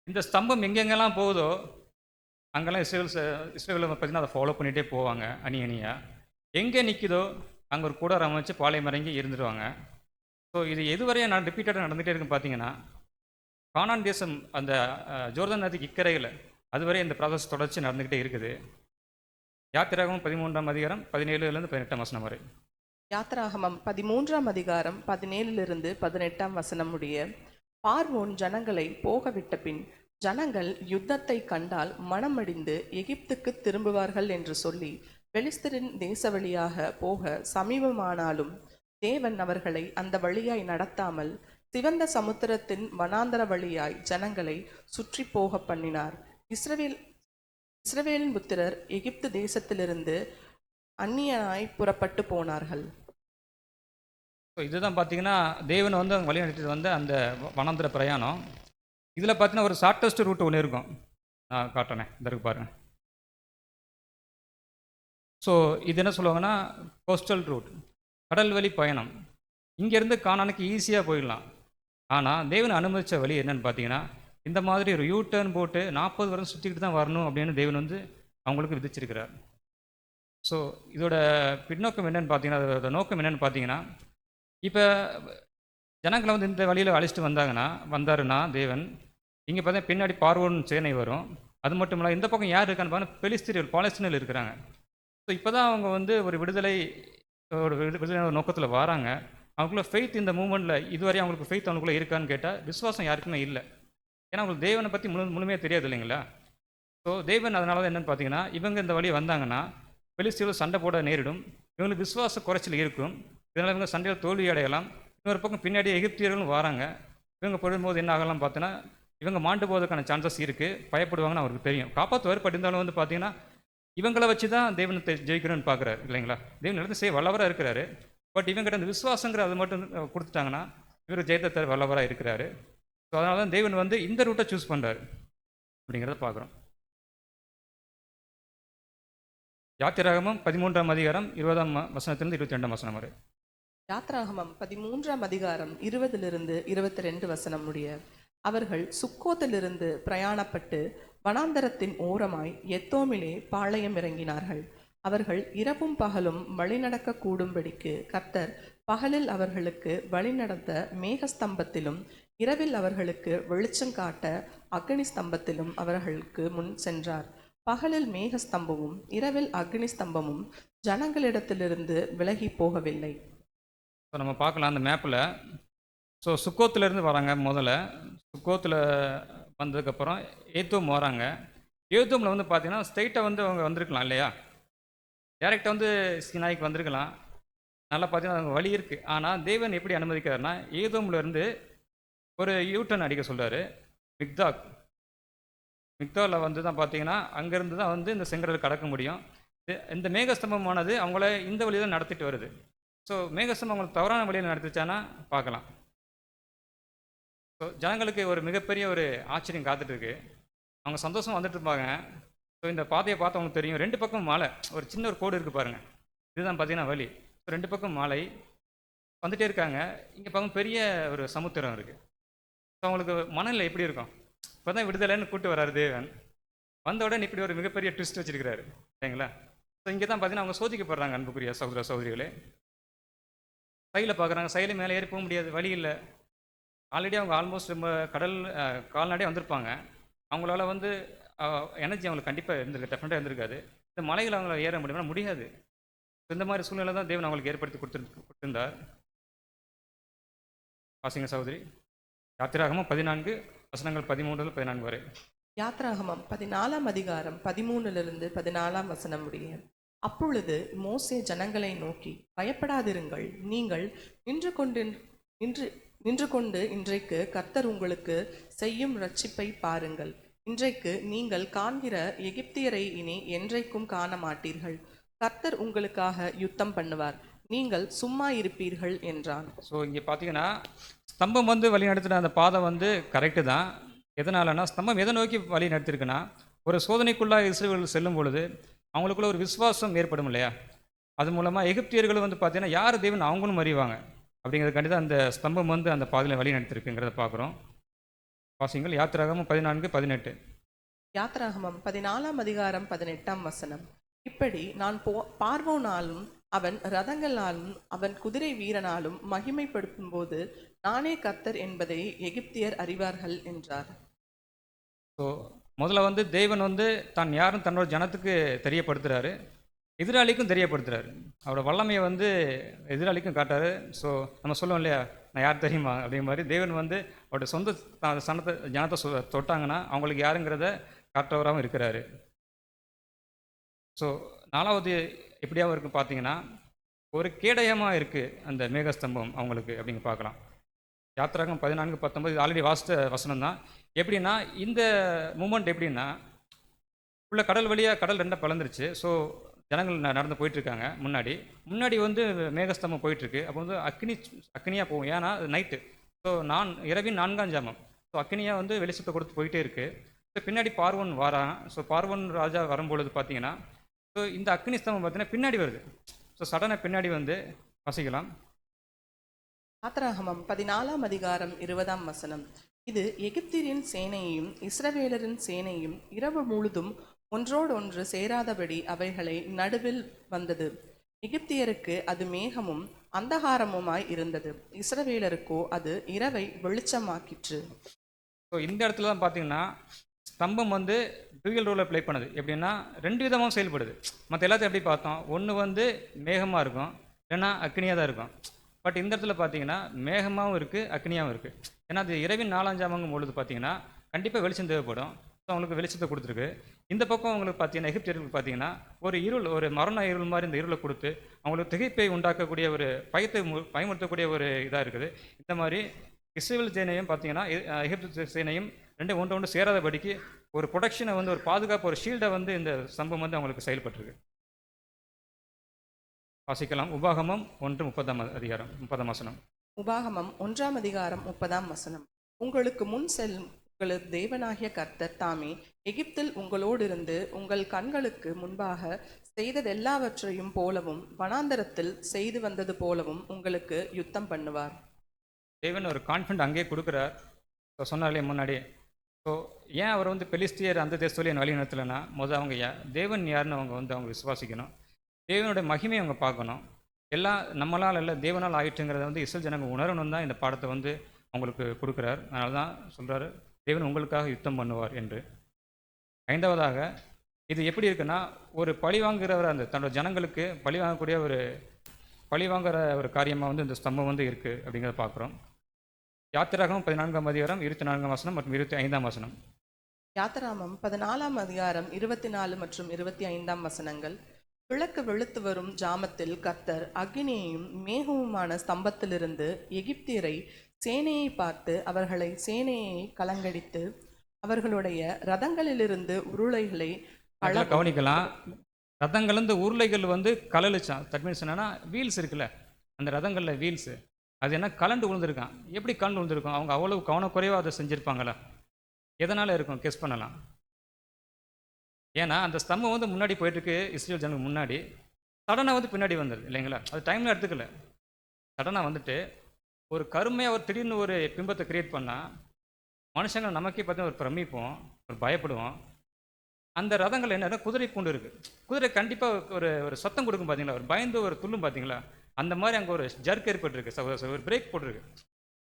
இந்த ஸ்தம்பம் எங்கெங்கெல்லாம் போகுதோ அங்கெல்லாம் இஸ்ரேலில் பார்த்தீங்கன்னா அதை ஃபாலோ பண்ணிகிட்டே போவாங்க அணியாக. எங்கே நிற்குதோ அங்கே ஒரு கூடாரம் அமைச்சு பாளையம் இறங்கி இருந்துடுவாங்க. ஸோ இது எதுவரையும் ரிப்பீட்டடாக நடந்துகிட்டே இருக்குன்னு பார்த்தீங்கன்னா, கானான் தேசம் அந்த ஜோர்தான் நதிக்கு இக்கரையில் அதுவரை இந்த ப்ராசஸ் தொடர்ச்சி நடந்துக்கிட்டே இருக்குது. யாத்திராகமம் 13ஆம் அதிகாரம் 17லேருந்து 18ஆம் வசனம் வரை. யாத்திராகமம் 13ஆம் அதிகாரம் 17லிருந்து 18ஆம் வசனம் உடைய. பார்வோன் ஜனங்களை போக விட்ட பின் ஜனங்கள் யுத்தத்தை கண்டால் மனமடிந்து எகிப்துக்கு திரும்புவார்கள் என்று சொல்லி பெலிஸ்தரின் தேச வழியாக போக சமீபமானாலும் தேவன் அவர்களை அந்த வழியாய் நடத்தாமல் சிவந்த சமுத்திரத்தின் வனாந்தர வழியாய் ஜனங்களை சுற்றி போக பண்ணினார். இஸ்ரவேலின் புத்திரர் எகிப்து தேசத்திலிருந்து அந்நியனாய் புறப்பட்டு போனார்கள். இதுதான் பார்த்தீங்கன்னா தேவன் வந்து வழி நடத்திட்டு வந்து அந்த வனாந்தர பிரயாணம். இதில் பார்த்தீங்கன்னா ஒரு ஷார்ட்டஸ்ட் ரூட் ஒன்று இருக்கும், நான் காட்டுறேன், இதற்கு பாருங்கள். ஸோ இது என்ன சொல்லுவாங்கன்னா கோஸ்டல் ரூட், கடல் வழி பயணம். இங்கேருந்து கானானுக்கு ஈஸியாக போயிடலாம். ஆனால் தேவன் அனுமதித்த வழி என்னன்னு பார்த்தீங்கன்னா, இந்த மாதிரி ஒரு டர்ன் போட்டு 40 வருடம் சுற்றிக்கிட்டு தான் வரணும் அப்படின்னு தேவன் வந்து அவங்களுக்கு விதிச்சிருக்கிறார். ஸோ இதோட பின்னோக்கம் என்னென்னு பார்த்தீங்கன்னா, அதோட நோக்கம் என்னென்னு பார்த்தீங்கன்னா, இப்போ ஜனங்களை வந்து இந்த வழியில் அழைச்சிட்டு வந்தாருன்னா தேவன், இங்கே பார்த்தீங்கன்னா பின்னாடி பார்வோன் சேனை வரும். அது மட்டும் இல்லை, இந்த பக்கம் யார் இருக்கான்னு பார்த்தீங்கன்னா பெலிஸ்தீனியர்கள், பாலஸ்தீனில் இருக்கிறாங்க. ஸோ இப்போ தான் அவங்க வந்து ஒரு விடுதலை நோக்கத்தில் வராங்க. அவங்களுக்குள்ள ஃபெய்த் இந்த மூமெண்ட்டில் இதுவரை அவங்களுக்கு ஃபெய்த் அவங்களுக்குள்ள இருக்கான்னு கேட்டால் விசுவாசம் யாருக்குமே இல்லை. ஏன்னா அவங்களுக்கு தேவனை பற்றி முழுமையாக தெரியாது இல்லைங்களா? ஸோ தேவன் அதனால தான் என்னென்னு பார்த்தீங்கன்னா, இவங்க இந்த வழி வந்தாங்கன்னா பெலிஸ்தீனோடு சண்டை போட நேரிடும், இவங்களுக்கு விசுவாச குறைச்சல் இருக்கும், இதனால் இவங்க சண்டையில் தோல்வி அடையலாம். இன்னொரு பக்கம் பின்னாடி எகிப்தியர்களும் வராங்க, இவங்க போடும்போது என்ன ஆகலாம் பார்த்தோன்னா இவங்க மாண்டு போவதற்கான சான்சஸ் இருக்குது, பயப்படுவாங்கன்னு அவருக்கு தெரியும். காப்பாற்றுவார், பட் இருந்தாலும் வந்து பார்த்தீங்கன்னா இவங்கள வச்சு தான் தேவனை ஜெயிக்கணும்னு பார்க்குறாரு இல்லைங்களா? தேவன் நடந்து செய்ய வல்லவராக இருக்கிறாரு. பட் இவங்கிட்ட அந்த விசுவாசங்கிற அது மட்டும் கொடுத்துட்டாங்கன்னா இவர் ஜெயத்தை தர வல்லவராக இருக்கிறாரு. ஸோ அதனால தான் தேவன் வந்து இந்த ரூட்டை சூஸ் பண்ணுறாரு அப்படிங்கிறத பார்க்குறோம். யாத்திராகமம் 13ஆம் அதிகாரம் 20ஆம் வசனத்திலிருந்து 22ஆம் வசனம் வரை. யாத்ராகமம் 13ஆம் அதிகாரம் 20 22 வசனம் முடிய. அவர்கள் சுக்கோத்திலிருந்து பிரயாணப்பட்டு வனாந்தரத்தின் ஓரமாய் எத்தோமிலே பாளையம் இறங்கினார்கள். அவர்கள் இரவும் பகலும் வழிநடக்க கூடும்படிக்கு கர்த்தர் பகலில் அவர்களுக்கு வழிநடத்த மேகஸ்தம்பத்திலும் இரவில் அவர்களுக்கு வெளிச்சம் காட்ட அக்னி ஸ்தம்பத்திலும் அவர்களுக்கு முன் சென்றார். பகலில் மேகஸ்தம்பமும் இரவில் அக்னி ஸ்தம்பமும் ஜனங்களிடத்திலிருந்து விலகி போகவில்லை. ஸோ நம்ம பார்க்கலாம் அந்த மேப்பில். ஸோ சுக்கோத்திலேருந்து வராங்க. முதல்ல சுக்கோத்தில் வந்ததுக்கப்புறம் ஏத்தோம் வராங்க. ஏத்தோமில் வந்து பார்த்தீங்கன்னா ஸ்ட்ரெயிட்டாக வந்து அவங்க வந்திருக்கலாம் இல்லையா? டேரெக்டாக வந்து சீனாய்க்கு வந்திருக்கலாம். நல்லா பார்த்தீங்கன்னா அவங்க வழி இருக்குது. ஆனால் தேவன் எப்படி அனுமதிக்கிறாருன்னா ஏதோம்லேருந்து ஒரு யூட்டன் அடிக்க சொல்கிறாரு. மிக்தாவில் வந்து தான் பார்த்தீங்கன்னா அங்கேருந்து தான் வந்து இந்த செங்கடல் கடக்க முடியும். இந்த மேகஸ்தம்பமானது அவங்கள இந்த வழியில் தான் நடத்திட்டு வருது. ஸோ மேகஸ்தம்பம் அவங்களுக்கு தவறான வழியில் நடத்துச்சானா பார்க்கலாம். ஸோ ஜனங்களுக்கு ஒரு மிகப்பெரிய ஒரு ஆச்சரியம் காத்துட்ருக்கு. அவங்க சந்தோஷம் வந்துட்டு இருப்பாங்க. ஸோ இந்த பாதையை பார்த்து அவங்களுக்கு தெரியும், 2 பக்கம் மலை, ஒரு சின்ன ஒரு கோடு இருக்குது பாருங்கள், இதுதான் பார்த்தீங்கன்னா வழி. ஸோ 2 பக்கம் மலை வந்துகிட்டே இருக்காங்க. இங்கே பக்கம் பெரிய ஒரு சமுத்திரம் இருக்குது. ஸோ அவங்களுக்கு மனநிலை எப்படி இருக்கும்? இப்போ தான் விடுதலைன்னு கூப்பிட்டு வராரு தேவன். வந்த உடனே இப்படி ஒரு மிகப்பெரிய ட்விஸ்ட் வச்சிருக்கிறாரு சரிங்களா? ஸோ இங்கே தான் பார்த்தீங்கன்னா அவங்க சோதிக்கப்படுறாங்க. அன்புக்குரிய சகோதர சகோதரிகளே, சைடில் பார்க்குறாங்க, சைடில் மேலே ஏறி போக முடியாது, வழி இல்லை. ஆல்ரெடி அவங்க ஆல்மோஸ்ட் ரொம்ப கடல் கால்நடை வந்திருப்பாங்க. அவங்களால வந்து எனர்ஜி அவங்களுக்கு கண்டிப்பாக இருந்திருக்கு, டெஃபினட்டாக இருந்திருக்காது. இந்த மலைகளை அவங்கள ஏற முடியுமா? முடியாது. இந்த மாதிரி சூழ்நிலை தான் தேவன் அவங்களுக்கு ஏற்படுத்தி கொடுத்துருந்தார். வாசிங்க சகோதரி. யாத்திராகமம் 14 வசனங்கள் 13-14 வரை. யாத்ராகமம் 14ஆம் அதிகாரம் 13 14 வசனம் முடிய. அப்பொழுது மோசே ஜனங்களை நோக்கி, பயப்படாதிருங்கள், நீங்கள் நின்று கொண்டு இன்றைக்கு கர்த்தர் உங்களுக்கு செய்யும் இரட்சிப்பை பாருங்கள். இன்றைக்கு நீங்கள் காண்கிற எகிப்தியரை இனி என்றைக்கும் காண மாட்டீர்கள். கர்த்தர் உங்களுக்காக யுத்தம் பண்ணுவார், நீங்கள் சும்மா இருப்பீர்கள் என்றான். ஸோ இங்கே பார்த்தீங்கன்னா ஸ்தம்பம் வந்து வழி நடத்தின அந்த பாதை வந்து கரெக்டு தான். எதனாலன்னா ஸ்தம்பம் எதை நோக்கி வழி நடத்திருக்குன்னா, ஒரு சோதனைக்குள்ளாக இஸ்ரவேல் செல்லும் பொழுது அவங்களுக்குள்ள ஒரு விசுவாசம் ஏற்படும் இல்லையா? அது மூலமாக எகிப்தியர்களும் வந்து பார்த்தீங்கன்னா யார் தேவன் அவங்களும் அறிவாங்க. அப்படிங்கிறதுக்காண்டி தான் அந்த ஸ்தம்பம் வந்து அந்த பாதையில் வழி நடத்திருக்குங்கிறத பார்க்குறோம். வாசிங்கள் யாத்திராகமம் 14-18. யாத்ராகமம் 14ஆம் அதிகாரம் 18ஆம் வசனம். இப்படி நான் பார்வோனாலும் அவன் ரதங்களாலும் அவன் குதிரை வீரனாலும் மகிமைப்படுத்தும் போது நானே கர்த்தர் என்பதை எகிப்தியர் அறிவார்கள் என்றார். ஸோ முதல்ல வந்து தேவன் வந்து தான் யாரும் தன்னோட ஜனத்துக்கு தெரியப்படுத்துகிறாரு, எதிராளிக்கும் தெரியப்படுத்துகிறாரு. அவரோட வல்லமையை வந்து எதிராளிக்கும் காட்டாரு. ஸோ நம்ம சொல்லுவோம் இல்லையா, நான் யார் தெரியுமா அப்படிங்கிற மாதிரி தேவன் வந்து அவரோட சொந்த ஜனத்தை தொட்டாங்கன்னா அவங்களுக்கு யாருங்கிறத காட்டுறவராகவும் இருக்கிறாரு. ஸோ 4வது எப்படியாகவும் இருக்குது பார்த்தீங்கன்னா, ஒரு கேடயமாக இருக்குது அந்த மேகஸ்தம்பம் அவங்களுக்கு அப்படிங்க பார்க்கலாம். யாத்திராகம் 14-19 இது ஆல்ரெடி வாசித்த வசனம் தான். எப்படின்னா இந்த மூமெண்ட் எப்படின்னா, உள்ள கடல் வழியாக கடல் 2 பிளந்துருச்சு. ஸோ ஜனங்கள் நடந்து போயிட்டுருக்காங்க. முன்னாடி வந்து மேகஸ்தம்பம் போயிட்டுருக்கு. அப்போ வந்து அக்னியாக போகும், ஏன்னா அது நைட்டு. ஸோ இரவின் 4ஆம் ஜாமம். ஸோ அக்னியாக வந்து வெளிச்சத்தை கொடுத்து போயிட்டே இருக்குது. ஸோ பின்னாடி பார்வோன் வாரான். ஸோ பார்வோன் ராஜா வரும்பொழுது பார்த்தீங்கன்னா, ஸோ இந்த அக்னி ஸ்தம்பம் பார்த்தீங்கன்னா பின்னாடி வருது. ஸோ சடனாக பின்னாடி வந்து வாசிக்கலாம். யாத்ராகமம் 14ஆம் அதிகாரம் 20ஆம் வசனம். இது எகிப்தியரின் சேனையையும் இஸ்ரவேலரின் சேனையும் இரவு முழுதும் ஒன்றோடொன்று சேராதபடி அவைகளை நடுவில் வந்தது. எகிப்தியருக்கு அது மேகமும் அந்தகாரமுமாய் இருந்தது, இஸ்ரவேலருக்கோ அது இரவை வெளிச்சமாக்கிற்று. ஸோ இந்த இடத்துல தான் பார்த்தீங்கன்னா ஸ்தம்பம் வந்து டூயல் ரோலை ப்ளே பண்ணுது. எப்படின்னா 2 விதமாக செயல்படுது. மற்ற எல்லாத்தையும் எப்படி பார்த்தோம், ஒன்று வந்து மேகமாக இருக்கும், இல்லைன்னா அக்னியாக தான் இருக்கும். பட் இந்த இடத்துல பார்த்தீங்கன்னா மேகமாகவும் இருக்குது, அக்னியாகவும் இருக்குது. ஏன்னா அது இரவின் 4ஆம் ஜாமங்கும் பொழுது பார்த்தீங்கன்னா கண்டிப்பாக வெளிச்சம் தேவைப்படும். ஸோ அவங்களுக்கு வெளிச்சத்தை கொடுத்துருக்கு. இந்த பக்கம் அவங்களுக்கு பார்த்தீங்கன்னா எகிப்தியர்களுக்கு பார்த்தீங்கன்னா ஒரு இருள், ஒரு மரண இருள் மாதிரி இந்த இருளை கொடுத்து அவங்களுக்கு திகைப்பை உண்டாக்கக்கூடிய ஒரு பயமுறுத்தக்கூடிய ஒரு இதாக இருக்குது. இந்த மாதிரி இஸ்ரேல் சேனையும் பார்த்தீங்கன்னா எகிப்து சேனையும் ரெண்டும் ஒன்று ஒன்று சேராதபடிக்கு ஒரு ப்ரொடெக்ஷனை வந்து, ஒரு பாதுகாப்பு, ஒரு ஷீல்டை வந்து இந்த சம்பவம் வந்து அவங்களுக்கு செயல்பட்டிருக்கு. வாசிக்கலாம். உபாகமம் 1:30 30 வசனம். உபாகமம் 1ஆம் அதிகாரம் 30ஆம் வசனம். உங்களுக்கு முன் செல்லும் உங்களது தேவனாகிய கர்த்தர் தாமே எகிப்தில் உங்களோடிருந்து உங்கள் கண்களுக்கு முன்பாக செய்ததெல்லாவற்றையும் போலவும் வனாந்தரத்தில் செய்து வந்தது போலவும் உங்களுக்கு யுத்தம் பண்ணுவார். தேவன் ஒரு கான்ஃபிடன்ட் அங்கேயே கொடுக்குறார். ஸோ சொன்னாலே முன்னாடி. ஸோ ஏன் அவர் வந்து பெலிஸ்தியர் அந்த தேசத்துலேயே வழி நடத்தலைன்னா, அவங்க தேவன் யாருன்னு அவங்க விசுவாசிக்கணும். தேவனுடைய மகிமையை அவங்க பார்க்கணும். எல்லாம் நம்மளால் இல்லை, தேவனால் ஆயிட்டுங்கிறத வந்து இஸ்ரேல் ஜனங்க உணரணும் தான் இந்த பாடத்தை வந்து அவங்களுக்கு கொடுக்குறார். அதனால தான் சொல்கிறாரு, தேவன் உங்களுக்காக யுத்தம் பண்ணுவார் என்று. 5வதாக இது எப்படி இருக்குன்னா, ஒரு பழி வாங்குகிறவர், அந்த தன்னோட ஜனங்களுக்கு பழி வாங்கக்கூடிய ஒரு பழி வாங்குகிற ஒரு காரியமாக வந்து இந்த ஸ்தம்பம் வந்து இருக்குது அப்படிங்கிறத பார்க்குறோம். யாத்திராகமம் 14ஆம் அதிகாரம் 24ஆம் வசனம் மற்றும் 25ஆம் வசனம். யாத்திராமம் 14ஆம் அதிகாரம் 24 மற்றும் 25ஆம் வசனங்கள். கிழக்கு வெளுத்து வரும் ஜாமத்தில் கர்த்தர் அக்கினியையும் மேகமுமான ஸ்தம்பத்திலிருந்து எகிப்தியரை சேனையை பார்த்து அவர்களை சேனையை கலங்கடித்து அவர்களுடைய ரதங்களிலிருந்து உருளைகளை கவனிக்கலாம். ரதங்கள்லேருந்து உருளைகள் வந்து கலலிச்சான். தட் மீன்ஸ் என்னன்னா, வீல்ஸ் இருக்குல்ல, அந்த ரதங்களில் வீல்ஸு அது என்ன கலண்டு விழுந்திருக்கான். எப்படி கலண்டு விழுந்திருக்கும்? அவங்க அவ்வளவு கவனக்குறைவாக அதை செஞ்சுருப்பாங்களா? எதனால் இருக்கும்? கெஸ் பண்ணலாம். ஏன்னா அந்த ஸ்தம்பம் வந்து முன்னாடி போயிட்டுருக்கு இஸ்ரேல் ஜனங்களுக்கு முன்னாடி, சடனாக வந்து பின்னாடி வந்துடுது இல்லைங்களா? அது டைமில் எடுத்துக்கல. சடனாக வந்துட்டு ஒரு கருமையாக ஒரு திடீர்னு ஒரு பிம்பத்தை கிரியேட் பண்ணால் மனுஷங்க நமக்கே பார்த்தீங்கன்னா ஒரு பிரமிப்போம், ஒரு பயப்படுவோம். அந்த ரதங்கள் என்ன, குதிரை பூண்டு இருக்குது. குதிரை கண்டிப்பாக ஒரு ஒரு சத்தம் கொடுக்கும் பார்த்தீங்களா, ஒரு பயந்து ஒரு துள்ளும் பார்த்தீங்களா? அந்த மாதிரி அங்கே ஒரு ஜர்க் ஏற்பட்டுருக்கு, ஒரு பிரேக் போட்டிருக்கு.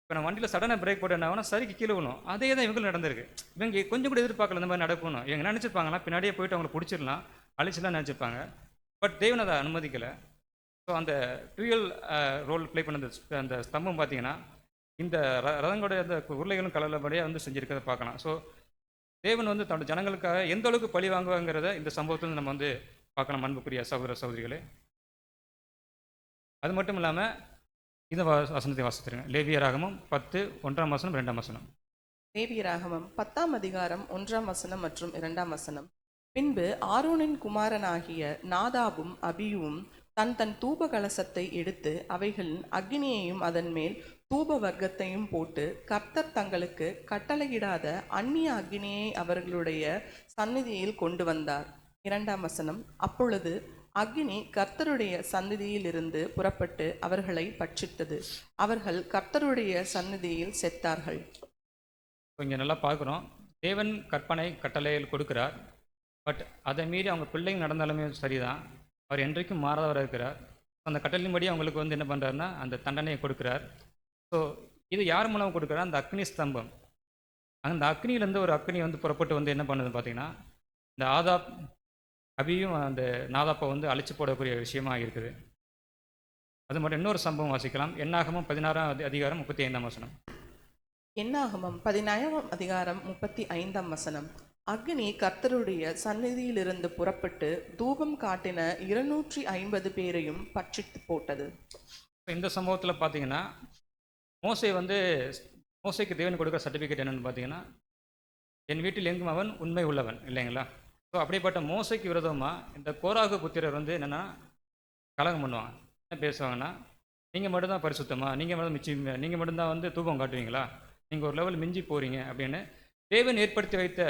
இப்போ நான் வண்டியில் சடனாக பிரேக் போட்டு என்ன ஆகுனா சரிக்கு கீழே விழும். அதே தான் இவங்களும் நடந்திருக்கு. இவங்க கொஞ்சம் கூட எதிர்பார்க்கல இந்த மாதிரி நடக்கணும். இவங்க நினச்சிருப்பாங்கன்னா பின்னாடியே போயிட்டு அவங்களை பிடிச்சிடலாம், அழிச்சிடலாம் நினச்சிருப்பாங்க. பட் தேவன் அதை அனுமதிக்கலை. ஸோ அந்த டுயல் ரோல் ப்ளே பண்ண அந்த ஸ்தம்பம் பார்த்தீங்கன்னா இந்த ரதங்களுடைய அந்த உருளைகளும் கலர்லபடியாக வந்து செஞ்சுருக்கிறத பார்க்கலாம். ஸோ தேவன் வந்து தன்னோட ஜனங்களுக்காக எந்த அளவுக்கு பழி வாங்குவாங்கிறத இந்த சம்பவத்தில் நம்ம வந்து பார்க்கலாம், அன்புக்குரிய சகோதர சகோதரிகளே. அது மட்டும் இல்லாமல் இந்த வசனத்தை வாசித்துருங்க. லேவியராகமம் 10 1ஆம் வசனம் 2ஆம் வசனம். லேவியராகமம் 10ஆம் அதிகாரம் 1ஆம் வசனம் மற்றும் 2ஆம் வசனம். பின்பு ஆரோனின் குமாரனாகிய நாதாபும் அபியுவும் தன் தன் தூப கலசத்தை எடுத்து அவைகளின் அக்னியையும் அதன் மேல் தூப வர்க்கத்தையும் போட்டு கர்த்தர் தங்களுக்கு கட்டளையிடாத அந்நிய அக்னியை அவர்களுடைய சந்நிதியில் கொண்டு வந்தார். 2ஆம் வசனம். அப்பொழுது அக்னி கர்த்தருடைய சந்நிதியில் இருந்து புறப்பட்டு அவர்களை பட்சித்தது. அவர்கள் கர்த்தருடைய சந்நிதியில் செத்தார்கள். இங்கே நல்லா பார்க்குறோம், தேவன் கற்பனை கட்டளையில் கொடுக்கிறார். பட் அதை மீறி அவங்க பிள்ளைங்க நடந்தாலுமே சரிதான், அவர் என்றைக்கும் மாறாதவராக இருக்கிறார். அந்த கட்டளையின்படி அவங்களுக்கு வந்து என்ன பண்ணுறாருன்னா அந்த தண்டனையை கொடுக்குறார். ஸோ இது யார் மூலம் கொடுக்குறா? அந்த அக்னி ஸ்தம்பம். அந்த அக்னியிலேருந்து ஒரு அக்னி வந்து புறப்பட்டு வந்து என்ன பண்ணுதுன்னு பார்த்தீங்கன்னா, இந்த ஆதாப் அபியும் அந்த நாதாப்பை வந்து அழிச்சு போடக்கூடிய விஷயமா இருக்குது. அது மட்டும் இன்னொரு சம்பவம் வாசிக்கலாம். என்னாகமம் 16ஆம் அதிகாரம் 35ஆம் வசனம். என்னாகமம் 16ஆம் அதிகாரம் 35ஆம் வசனம். அக்னி கர்த்தருடைய சந்நிதியிலிருந்து புறப்பட்டு தூபம் காட்டின 250 பேரையும் பட்சித்து போட்டது. இந்த சம்பவத்தில் பார்த்தீங்கன்னா மோசேக்கு தேவன் கொடுக்குற சர்டிஃபிகேட் என்னென்னு பார்த்தீங்கன்னா, என் வீட்டில் எங்கும் அவன் உண்மை உள்ளவன் இல்லைங்களா? ஸோ அப்படிப்பட்ட மோசைக்கு விரோதமாக இந்த கோராகு புத்திரர் வந்து என்னென்னா கலகம் பண்ணுவாங்க. என்ன பேசுவாங்கன்னா, நீங்கள் மட்டும்தான் பரிசுத்தமா, நீங்கள் மட்டும்தான் வந்து தூபம் காட்டுவீங்களா, நீங்கள் ஒரு லெவல் மிஞ்சி போகிறீங்க அப்படின்னு தேவன் ஏற்படுத்தி வைத்த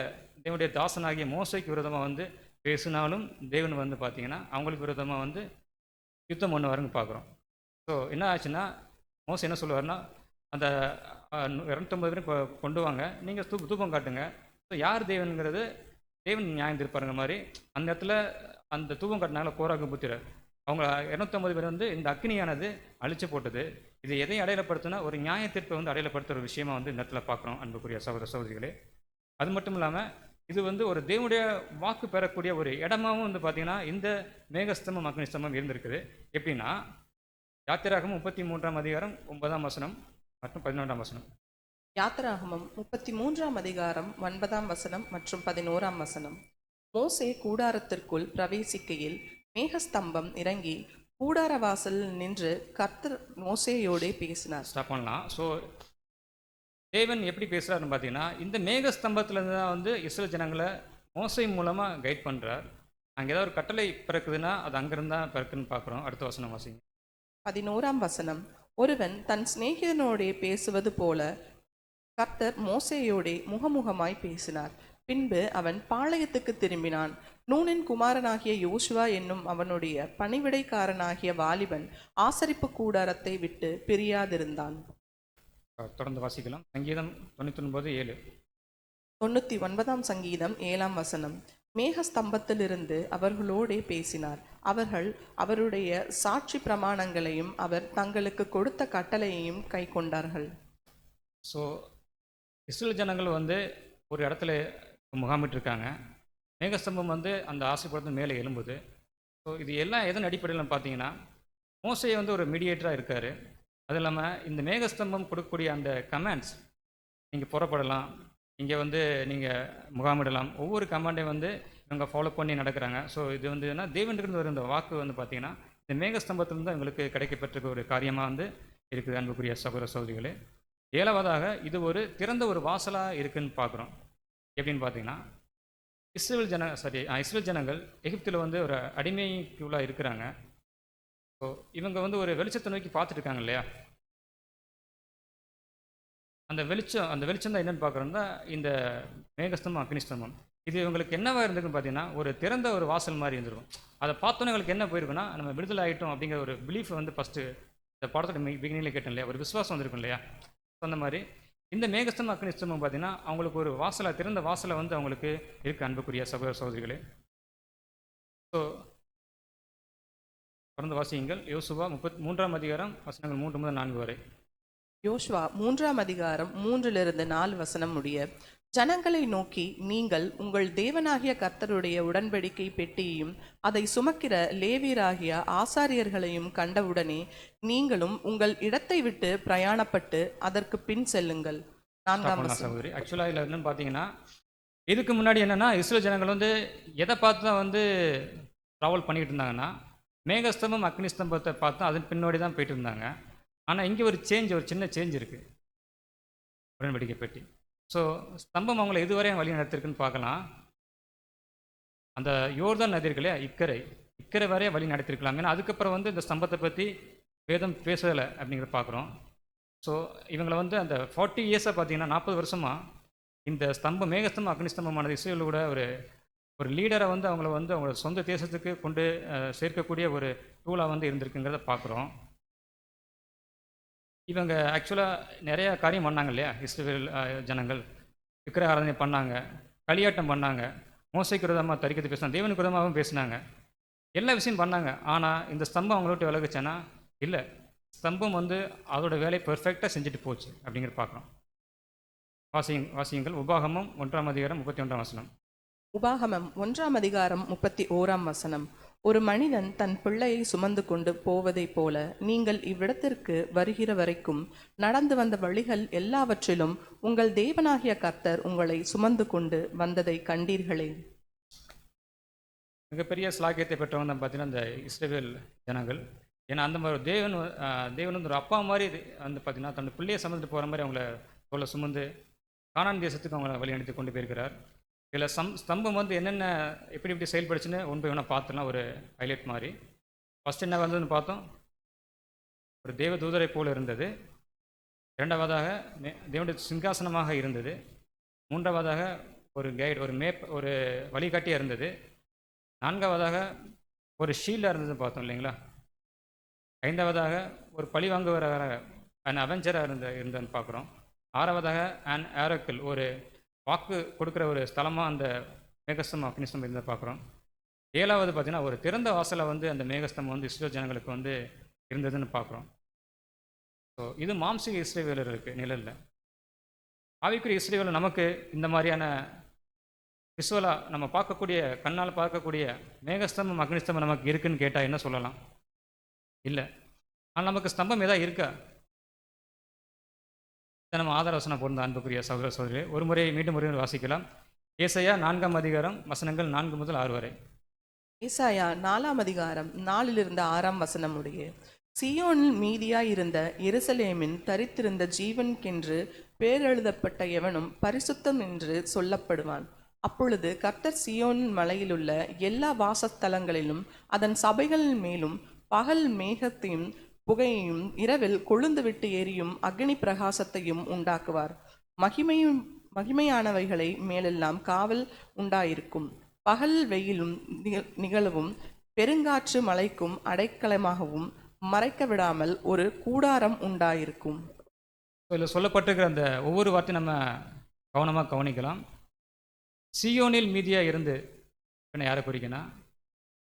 தேவனுடைய தாசனாகிய மோசைக்கு விரோதமாக வந்து பேசினாலும் தேவன் வந்து பார்த்தீங்கன்னா அவங்களுக்கு விரோதமாக வந்து யுத்தம் பண்ணுவாருன்னு பார்க்குறோம். ஸோ என்ன ஆச்சுன்னா, மோசை என்ன சொல்லுவார்னா, அந்த 250 பேரும் கொண்டு வாங்க, நீங்கள் தூபம் காட்டுங்க. ஸோ யார் தேவனுங்கிறது தேவன் நியாயம் தீர்ப்பாருங்க மாதிரி அந்த இடத்துல அந்த தூபம் காட்டினால கோராகு புத்திரர் அவங்க 250 பேர் வந்து இந்த அக்னியானது அழிச்சு போட்டது. இது எதை அடையாளப்படுத்தினா ஒரு நியாய தீர்ப்பை வந்து அடையாளப்படுத்துகிற ஒரு விஷயமா வந்து இந்த இடத்துல பார்க்குறோம், அன்புக்குரிய சகோதர சகோதரிகளே. அது மட்டும் இல்லாமல் இது வந்து ஒரு தேவனுடைய வாக்கு பெறக்கூடிய ஒரு இடமாவும் வந்து பார்த்திங்கன்னா இந்த மேகஸ்தம்பம் அக்னி ஸ்தம்பம் இருந்திருக்குது. எப்படின்னா, யாத்திராகமம் 33ஆம் அதிகாரம் 9ஆம் வசனம் மற்றும் 11ஆம் வசனம். யாத்திராகமம் 33ஆம் அதிகாரம் 9ஆம் வசனம் மற்றும் 11ஆம் வசனம். மோசே கூடாரத்திற்குள் பிரவேசிக்கையில் மேகஸ்தம்பம் இறங்கி கூடார வாசலில் நின்று கர்த்தர் மோசேயோடே பேசினார். ஸ்டாப் பண்ணலாம். ஸோ தேவன் எப்படி பேசுகிறாருன்னு பார்த்தீங்கன்னா, இந்த மேகஸ்தம்பத்துலேருந்து தான் வந்து இஸ்ரேல் ஜனங்களை மோசை மூலமாக கைட் பண்ணுறார். அங்கே ஏதாவது ஒரு கட்டளை பிறக்குதுன்னா அது அங்கேருந்து தான் பிறக்குன்னு பார்க்குறோம். அடுத்த வசனம் வாசிங்க. 11ஆம் வசனம். ஒருவன் தன் சிநேகிதனோடே பேசுவது போல கர்த்தர் மோசேயோடே முகமுகமாய் பேசினார். பின்பு அவன் பாளையத்துக்கு திரும்பினான். நூனின் குமாரனாகிய யோசுவா என்னும் அவனுடைய பணிவிடைக்காரனாகிய வாலிபன் ஆசரிப்பு கூடாரத்தை விட்டு பிரியாதிருந்தான். தொடர்ந்து வாசிக்கலாம். சங்கீதம் 99:7. 99ஆம் சங்கீதம் 7ஆம் வசனம். மேகஸ்தம்பத்திலிருந்து அவர்களோடே பேசினார். அவர்கள் அவருடைய சாட்சி பிரமாணங்களையும் அவர் தங்களுக்கு கொடுத்த கட்டளையையும் கை கொண்டார்கள். ஸோ இஸ்ரேல் ஜனங்கள் வந்து ஒரு இடத்துல முகாமிட்டிருக்காங்க. மேகஸ்தம்பம் வந்து அந்த ஆசைப்படுறது மேலே எழும்புது. ஸோ இது எல்லாம் எதன் அடிப்படையில் பார்த்தீங்கன்னா, மோசே வந்து ஒரு மீடியேட்டராக இருக்கார். அது இல்லாமல் இந்த மேகஸ்தம்பம் கொடுக்கக்கூடிய அந்த கமாண்ட்ஸ், நீங்கள் புறப்படலாம், இங்கே வந்து நீங்கள் முகாமிடலாம், ஒவ்வொரு கமாண்டையும் வந்து இவங்க ஃபாலோ பண்ணி நடக்கிறாங்க. ஸோ இது வந்து என்ன, தேவன்கிட்ட வர இந்த வாக்கு வந்து பார்த்தீங்கன்னா இந்த மேகஸ்தம்பத்திலிருந்து இவங்களுக்கு கிடைக்கப்பட்டிருக்க ஒரு காரியமாக வந்து இருக்குது. அன்புக்குரிய சகோதர சகோதரிகளே, 7வதாக இது ஒரு திறந்த ஒரு வாசலாக இருக்குதுன்னு பார்க்குறோம். எப்படின்னு பார்த்தீங்கன்னா, இஸ்ரேல் ஜனங்கள் எகிப்தில் வந்து ஒரு அடிமைக்குள்ளாக இருக்கிறாங்க. ஸோ இவங்க வந்து ஒரு வெளிச்சத்தை நோக்கி பார்த்துட்டு இருக்காங்க இல்லையா? அந்த வெளிச்சம் தான் என்னென்னு பார்க்குறோம்னா இந்த மேகஸ்தம்பம் அக்னிஸ்தம்பம். இது இவங்களுக்கு என்னவா இருந்திருக்குன்னு பார்த்தீங்கன்னா, ஒரு திறந்த ஒரு வாசல் மாதிரி இருந்திருக்கும். அதை பார்த்தோன்னே எங்களுக்கு என்ன போயிருக்குன்னா, நம்ம விடுதலை ஆகிட்டோம் அப்படிங்கிற ஒரு பிலீஃப் வந்து ஃபஸ்ட்டு இந்த படத்தோட பிகினிங்கில் கேட்டோம் இல்லையா, ஒரு விசுவாசம் வந்திருக்கும் இல்லையா? அந்த மாதிரி இந்த மேகஸ்தம்பம் அக்னிஸ்தம்பம் பார்த்தீங்கன்னா அவங்களுக்கு ஒரு வாசலை, திறந்த வாசலை வந்து அவங்களுக்கு இருக்குது. அன்புக்குரிய சகோதர சகோதரிகளே, ஸோ தொடர்ந்து வாசியுங்கள். யோசுவா 33ஆம் அதிகாரம் வசனங்கள் 3 முதல் 4 வரை. யோசுவா 3ஆம் அதிகாரம் 3லிருந்து 4 வசனம் முடிய. ஜனங்களை நோக்கி, நீங்கள் உங்கள் தேவனாகிய கர்த்தருடைய உடன்படிக்கை பெட்டியையும் அதை சுமக்கிற லேவியராகிய ஆசாரியர்களையும் கண்டவுடனே நீங்களும் உங்கள் இடத்தை விட்டு பிரயாணப்பட்டு அதற்கு பின் செல்லுங்கள். 4ஆம் வசனம். சகோதரி, ஆக்சுவலாக இதில் என்னன்னு பார்த்தீங்கன்னா, இதுக்கு முன்னாடி என்னென்னா இஸ்ரேல் ஜனங்கள் வந்து எதை பார்த்து தான் வந்து ட்ராவல் பண்ணிக்கிட்டு இருந்தாங்கன்னா, மேகஸ்தம்பம் அக்னிஸ்தம்பத்தை பார்த்து அதன் பின்னாடி தான் போயிட்டு இருந்தாங்க. ஆனால் இங்கே ஒரு சின்ன சேஞ்ச் இருக்குது. உடன்படிக்கை பெட்டி. ஸோ ஸ்தம்பம் அவங்களை இதுவரை வழி நடத்திருக்குன்னு பார்க்கலாம். அந்த யோர்தான் நதி இருக்கு இல்லையா, இக்கரை வரைய வழி நடத்திருக்கலாம். ஏன்னா அதுக்கப்புறம் வந்து இந்த ஸ்தம்பத்தை பற்றி வேதம் பேசலை அப்படிங்கிறத பார்க்குறோம். ஸோ இவங்களை வந்து அந்த 40 இயர்ஸாக பார்த்தீங்கன்னா 40 வருஷமாக இந்த மேகஸ்தம்பம் அக்னிஸ்தம்பமானது இஸ்ரேலோட ஒரு லீடரை வந்து அவங்களோட சொந்த தேசத்துக்கு கொண்டு சேர்க்கக்கூடிய ஒரு டூலாக வந்து இருந்திருக்குங்கிறத பார்க்குறோம். இவங்க ஆக்சுவலாக நிறையா காரியம் பண்ணாங்க இல்லையா, இஸ்ரேல் ஜனங்கள் விக்கிர ஆராதனை பண்ணாங்க, களியாட்டம் பண்ணாங்க, மோசைக்கு விரோதமாக தரிக்கத்து பேசினாங்க, தேவனுக்கு விரோதமாகவும் பேசினாங்க, எல்லா விஷயம் பண்ணாங்க. ஆனால் இந்த ஸ்தம்பம் அவங்கள விட்டு விலகுச்சானா? இல்லை. ஸ்தம்பம் வந்து அதோட வேலையை பெர்ஃபெக்டாக செஞ்சுட்டு போச்சு அப்படிங்கிற பார்க்குறோம். வாசியுங்கள். உபாகமம் 1ஆம் அதிகாரம் 31ஆம் வசனம். உபாகமம் 1ஆம் அதிகாரம் 31ஆம் வசனம். ஒரு மனிதன் தன் பிள்ளையை சுமந்து கொண்டு போவதை போல நீங்கள் இவ்விடத்திற்கு வருகிற வரைக்கும் நடந்து வந்த வழிகள் எல்லாவற்றிலும் உங்கள் தேவனாகிய கர்த்தர் உங்களை சுமந்து கொண்டு வந்ததை கண்டீர்களே. மிகப்பெரிய ஸ்லாக்கியத்தை பெற்றவங்க தான் பார்த்தீங்கன்னா இந்த இஸ்ரேல் ஜனங்கள். ஏன்னா அந்த மாதிரி தேவன் வந்து ஒரு அப்பா மாதிரி வந்து பார்த்தீங்கன்னா தன் பிள்ளையை சுமந்துட்டு போகிற மாதிரி அவங்கள தோலை சுமந்து கானான் தேசத்துக்கு அவங்கள வழி அனுப்பி கொண்டு போயிருக்கிறார். இதில் ஸ்தம்பம் வந்து என்னென்ன எப்படி செயல்படுச்சுன்னு ஒன்று வேணால் பார்த்துலாம், ஒரு ஹைலைட் மாதிரி. ஃபஸ்ட் என்ன வந்ததுன்னு பார்த்தோம், ஒரு தேவ தூதரை போல் இருந்தது. இரண்டாவதாக தேவனுடைய சிங்காசனமாக இருந்தது. மூன்றாவதாக ஒரு கைடு, ஒரு வழிகாட்டியாக இருந்தது. நான்காவதாக ஒரு ஷீல்டாக இருந்ததுன்னு பார்த்தோம் இல்லைங்களா. ஐந்தாவதாக ஒரு பழி வாங்குவராக அன் அவெஞ்சராக இருந்ததுன்னு பார்க்குறோம். ஆறாவதாக அன் ஆரக்கிள், ஒரு வாக்கு கொடுக்குற ஒரு ஸ்தலமாக அந்த மேகஸ்தம்பம் அக்னிஸ்தம்பம் இருந்தால் பார்க்குறோம். ஏழாவது பார்த்திங்கன்னா ஒரு திறந்த வாசலை வந்து அந்த மேகஸ்தம்பம் வந்து இஸ்ரேல் ஜனங்களுக்கு வந்து இருந்ததுன்னு பார்க்குறோம். ஸோ இது மாம்சீக இஸ்ரவேலர்களுக்கு நிழலில். ஆவிக்குரிய இஸ்ரவேலர் நமக்கு இந்த மாதிரியான விசுவலாக நம்ம பார்க்கக்கூடிய, கண்ணால் பார்க்கக்கூடிய மேகஸ்தம்பம் அக்னிஸ்தம்பம் நமக்கு இருக்குதுன்னு கேட்டால் என்ன சொல்லலாம்? இல்லை. ஆனால் நமக்கு ஸ்தம்பம் ஏதாவது இருக்கா? இதை நம்ம ஆதார வசனம் பொருந்த அன்புக்குரிய சகோதர சகோதரி ஒரு முறை மீண்டும் ஒரு முறை வாசிக்கலாம். ஏசாயா 4ஆம் அதிகாரம் வசனங்கள் 4 முதல் 6 வரை. ஏசாயா 4ஆம் அதிகாரம் 4லிருந்து 6ஆம் வசனம் முடிய. சீயோனில் மீதியாயிருந்த எருசலேமின் தரித்திருந்த ஜீவனுக்கென்று பேரெழுதப்பட்ட எவனும் பரிசுத்தம் என்று சொல்லப்படுவான். அப்பொழுது கர்த்தர் சீயோனின் மலையிலுள்ள எல்லா வாசஸ்தலங்களிலும் அதன் சபைகளின் மேலும் பகல் மேகத்தையும் புகையையும் இரவில் கொழுந்துவிட்டு எரியும் அக்னி பிரகாசத்தையும் உண்டாக்குவார். மகிமையானவைகளை மேலெல்லாம் காவல் உண்டாயிருக்கும். பகல் வெயிலும் நிகழவும் பெருங்காற்று மழைக்கும் அடைக்கலமாகவும் மறைக்க விடாமல் ஒரு கூடாரம் உண்டாயிருக்கும். இதில் சொல்லப்பட்டிருக்கிற அந்த ஒவ்வொரு வார்த்தையும் நம்ம கவனமாக கவனிக்கலாம். சியோனில் மீதியாக இருந்து யாரை குறிக்கனா?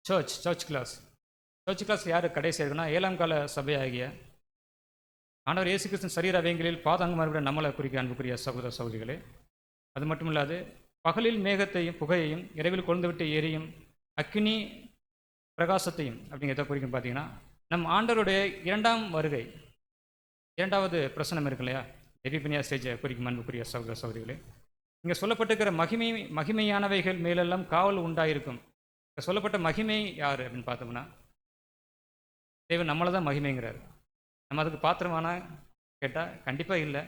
சர்ச் கிளாஸ் யார் கடைசி இருக்குன்னா 7ஆம் கால சபையாகிய ஆண்டவர் இயேசு கிறிஸ்துவின் சரீர அவயங்களில் பாதாங்கமாக நம்மளை குறிக்க அன்புக்குரிய சகோதர சகோதரிகளே. அது மட்டும் இல்லாது பகலில் மேகத்தையும் புகையையும் இரவில் கொழுந்துவிட்டு எரியும் அக்னி பிரகாசத்தையும் அப்படிங்கிறத குறிக்கும். பார்த்தீங்கன்னா நம் ஆண்டவருடைய இரண்டாம் வருகை, இரண்டாவது பிரசனம் இருக்கு இல்லையா, எபிபனியா ஸ்டேஜை குறிக்கும் அன்புக்குரிய சகோதர சகோதரிகளே. இங்கே சொல்லப்பட்டிருக்கிற மகிமையானவைகள் மேலெல்லாம் காவல் உண்டாயிருக்கும். இங்கே சொல்லப்பட்ட மகிமை யார் அப்படின்னு பார்த்தோம்னா தேவன் நம்மளை தான் மகிமைங்கிறார். நம்ம அதுக்கு பாத்திரமானா கேட்டால் கண்டிப்பாக இல்லை.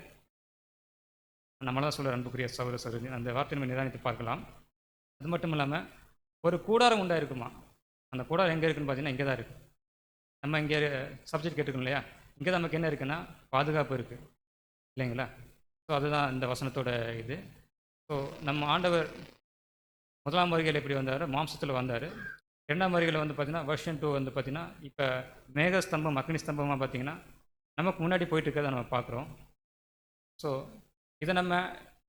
நம்மளை தான் சொல்கிற அன்புக்குரிய சகோதர சகோதரி. அந்த வார்த்தை நம்ம நிதானித்து பார்க்கலாம். அது மட்டும் இல்லாமல் ஒரு கூடாரம் உண்டாயிருக்குமா. அந்த கூடாரம் எங்கே இருக்குன்னு பார்த்தீங்கன்னா இங்கே தான் இருக்குது. நம்ம இங்கே சப்ஜெக்ட் கேட்டுக்கணும் இல்லையா, இங்கே தான் நமக்கு என்ன இருக்குன்னா பாதுகாப்பு இருக்குது இல்லைங்களா. ஸோ அதுதான் இந்த வசனத்தோட இது. ஸோ நம்ம ஆண்டவர் முதலாம் வருகையில் எப்படி வந்தார், மாம்சத்தில் வந்தார். இரண்டாம் வருகையில் வந்து பார்த்திங்கன்னா வெர்ஷன் 2 வந்து பார்த்திங்கன்னா இப்போ மேகஸ்தம்பம் அக்னி ஸ்தம்பமாக பார்த்திங்கன்னா நமக்கு முன்னாடி போயிட்டு இருக்கிறத நம்ம பார்க்குறோம். ஸோ இதை நம்ம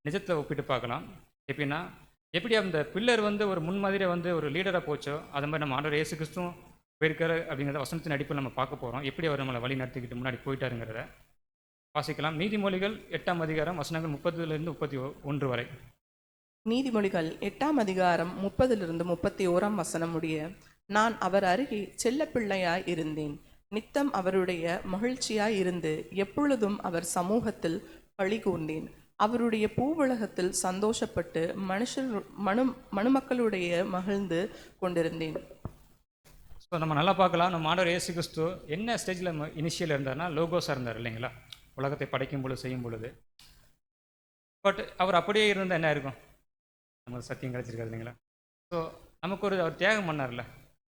நிஜத்தை ஒப்பிட்டு பார்க்கலாம். எப்படின்னா எப்படி அந்த பில்லர் வந்து ஒரு முன்மாதிரியை வந்து ஒரு லீடராக போச்சோ அது மாதிரி நம்ம ஆண்டவர் இயேசு கிறிஸ்துவும் போயிருக்காரு அப்படிங்கிறத வசனத்தின் அடிப்பில் நம்ம பார்க்க போகிறோம். எப்படி அவர் நம்மளை வழி நடத்திக்கிட்டு முன்னாடி போயிட்டாருங்கிறத வாசிக்கலாம். நீதிமொழிகள் 8ஆம் அதிகாரம் வசனங்கள் 30லிருந்து 31 வரை. நீதிமொழிகள் 8ஆம் அதிகாரம் 30லிருந்து 31ஆம் வசனம் முடிய. நான் அவர் அருகே செல்ல பிள்ளையாய் இருந்தேன், நித்தம் அவருடைய மகிழ்ச்சியாய் இருந்து எப்பொழுதும் அவர் சமூகத்தில் பழி கூர்ந்தேன். அவருடைய பூவுலகத்தில் சந்தோஷப்பட்டு மனுமக்களுடைய மகிழ்ந்து கொண்டிருந்தேன். ஸோ நம்ம நல்லா பார்க்கலாம். நம்ம ஆண்டவர் இயேசு கிறிஸ்து என்ன ஸ்டேஜில் இனிஷியல் இருந்தார்னா லோகோஸாக இருந்தார் இல்லைங்களா, உலகத்தை படைக்கும் பொழுது செய்யும் பொழுது. பட் அவர் அப்படியே இருந்தால் என்ன இருக்கும், நமக்கு சத்தியம் கிடச்சிருக்காது இல்லைங்களா. ஸோ நமக்கு அவர் தியாகம் பண்ணார்ல,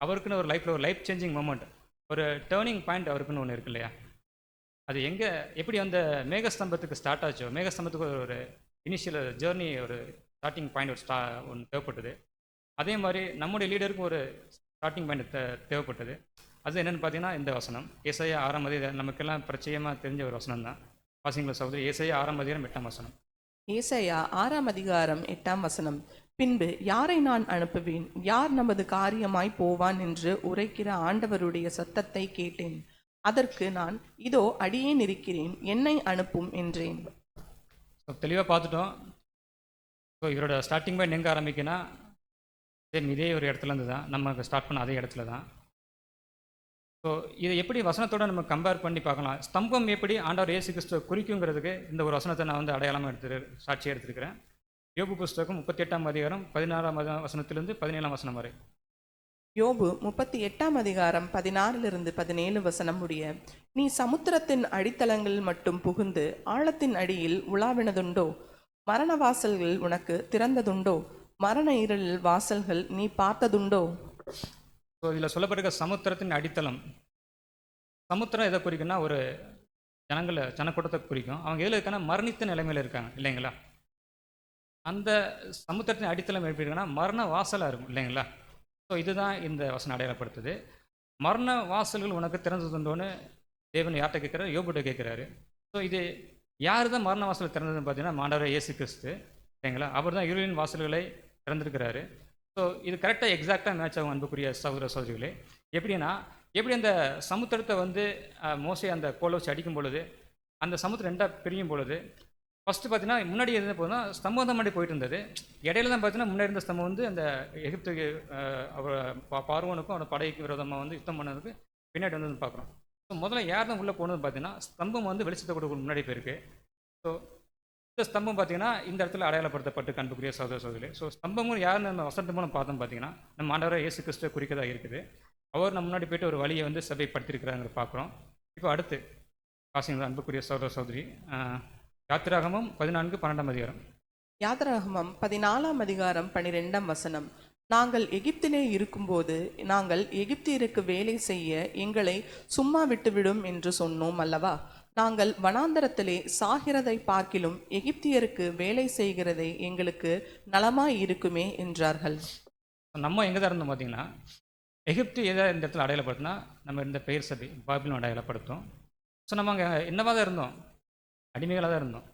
அவருக்குன்னு ஒரு லைஃப்பில் ஒரு லைஃப் சேஞ்சிங் மூமெண்ட், ஒரு டேர்னிங் பாயிண்ட் அவருக்குன்னு ஒன்று இருக்கு இல்லையா. அது எங்கே எப்படி அந்த மேகஸ்தம்பத்துக்கு ஸ்டார்ட் ஆச்சோ, மேகஸ்தம்பத்துக்கு ஒரு இனிஷியல் ஜேர்னி, ஒரு ஸ்டார்டிங் பாயிண்ட் ஒன்று தேவைப்பட்டது. அதே மாதிரி நம்முடைய லீடருக்கும் ஒரு ஸ்டார்டிங் பாயிண்ட் தேவைப்பட்டது. அது என்னென்னு பார்த்தீங்கன்னா இந்த வசனம் ஏசாயா 6ஆம் அதிகாரம், நமக்கெல்லாம் பரிச்சயமாக தெரிஞ்ச ஒரு வசனம் தான். வாசிங்களா சகோதரி, ஏசாயா 6ஆம் அதிகாரம் 8ஆம் வசனம். ஏசாயா 6ஆம் அதிகாரம் 8ஆம் வசனம். பின்பு யாரை நான் அனுப்புவேன், யார் நமது காரியமாய் போவான் என்று உரைக்கிற ஆண்டவருடைய சத்தத்தை கேட்டேன். அதற்கு நான், இதோ அடியேன் இருக்கிறேன், என்னை அனுப்பும் என்றேன். தெளிவாக பார்த்துட்டோம். ஸோ இவரோட ஸ்டார்டிங் பாயிண்ட் எங்கே ஆரம்பிக்குன்னா சேம் இதே ஒரு இடத்துலேருந்து தான் நம்ம ஸ்டார்ட் பண்ண அதே இடத்துல தான். ஸோ இதை எப்படி வசனத்தோடு நம்ம கம்பேர் பண்ணி பார்க்கலாம். ஸ்தம்பம் எப்படி ஆண்டவர் இயேசு கிறிஸ்துவை குறிக்குங்கிறதுக்கு இந்த ஒரு வசனத்தை நான் வந்து அடையாளமாக சாட்சியாக எடுத்துருக்கிறேன். யோபு புஸ்தகம் 38ஆம் அதிகாரம் 16ஆம் வசனத்திலிருந்து 17ஆம் வசனம் வரை. யோபு 38ஆம் அதிகாரம் 16லிருந்து 17 வசனம் முடிய. நீ சமுத்திரத்தின் அடித்தளங்கள் மட்டும் புகுந்து ஆழத்தின் அடியில் உலாவினதுண்டோ? மரண வாசல்கள் உனக்கு திறந்ததுண்டோ? மரண இருளில் வாசல்கள் நீ பார்த்ததுண்டோ? ஸோ இதில் சொல்லப்பட்டிருக்க சமுத்திரத்தின் அடித்தளம், சமுத்திரம் எதை குறிக்குன்னா ஒரு ஜனக்கூட்டத்தை குறிக்கும். அவங்க எதில் இருக்காங்கன்னா மரணித்த நிலைமையில் இருக்காங்க இல்லைங்களா. அந்த சமுத்திரத்தின் அடித்தளம் எப்படி இருக்குன்னா மரண வாசலாக இருக்கும் இல்லைங்களா. ஸோ இதுதான் இந்த வசனம் அடையாளப்படுத்துது. மரண வாசல்கள் உனக்கு திறந்ததுண்டோன்னு தேவன் யார்கிட்ட கேட்குறாரு, யோபுட்ட கேட்குறாரு. ஸோ இது யார் தான் மரண வாசல் திறந்ததுன்னு பார்த்தீங்கன்னா ஆண்டவர் இயேசு கிறிஸ்து இல்லைங்களா. அவர் தான் இருளின் வாசல்களை திறந்திருக்கிறாரு. ஸோ இது கரெக்டாக எக்ஸாக்டாக மேட்ச் ஆகும் அன்புக்குரிய சகோதர சகோதரிகளே. எப்படி அந்த சமுத்திரத்தை வந்து மோசே அந்த கோலை வச்சு அடிக்கும் பொழுது அந்த சமுத்திரம் ரெண்டாக பிரியும் பொழுது ஃபஸ்ட்டு பார்த்தீங்கன்னா முன்னாடி இருந்த போதுனா ஸ்தம்பம் தான் முன்னாடி போயிட்டு இருந்தது. இடையில தான் பார்த்தீங்கன்னா முன்னாடி இருந்த ஸ்தம்பம் வந்து அந்த எகிப்துக்கு அவர் பார்வோனுக்கும் அவரோட படைக்கு விரோதமாக வந்து யுத்தம் பண்ணதுக்கு பின்னாடி வந்து பார்க்குறோம். ஸோ முதல்ல யார் தான் உள்ளே போனதுன்னு பார்த்தீங்கன்னா, ஸ்தம்பம் வந்து வெளிச்சத்தை கொடுக்க முன்னாடி போயிருக்கு. ஸோ இந்த ஸ்தம்பம் பார்த்தீங்கன்னா, இந்த இடத்துல அடையாளப்படுத்தப்பட்டு அன்புக்குரிய சகோதர சகோதரிகளே. ஸோ ஸ்தம்பமும் யாருன்னு நம்ம வசனத்து மூலம் பார்த்தோம் பார்த்தீங்கன்னா, நம்ம ஆண்டவராக இயேசு கிறிஸ்துவ குறிக்கதா இருக்குது. அவர் நம்ம முன்னாடி போயிட்டு ஒரு வழியை வந்து சபைப்படுத்தியிருக்கிறாங்க பார்க்குறோம். இப்போ அடுத்து வாசிங்க அன்புக்குரிய சகோதர சகோதரி. யாத்திராகமம் 14:12 அதிகாரம். யாத்திராகமம் 14 அதிகாரம் 12 வசனம். நாங்கள் எகிப்திலே இருக்கும்போது நாங்கள் எகிப்தியருக்கு வேலை செய்ய எங்களை சும்மா விட்டுவிடும் என்று சொன்னோம் அல்லவா? நாங்கள் வனாந்தரத்திலே சாகிறதை பார்க்கிலும் எகிப்தியருக்கு வேலை செய்கிறதை எங்களுக்கு நலமாய் இருக்குமே என்றார்கள். நம்ம எங்கே தான் இருந்தோம் பார்த்தீங்கன்னா, எகிப்து எதை இந்த இடத்துல அடையாளப்படுத்தினா, நம்ம இந்த பெயர் சபை பாபிலோன் அடையாளப்படுத்தும். ஸோ நம்ம அங்கே என்னவா தான் இருந்தோம்? அடிமைகளாக தான் இருந்தோம்.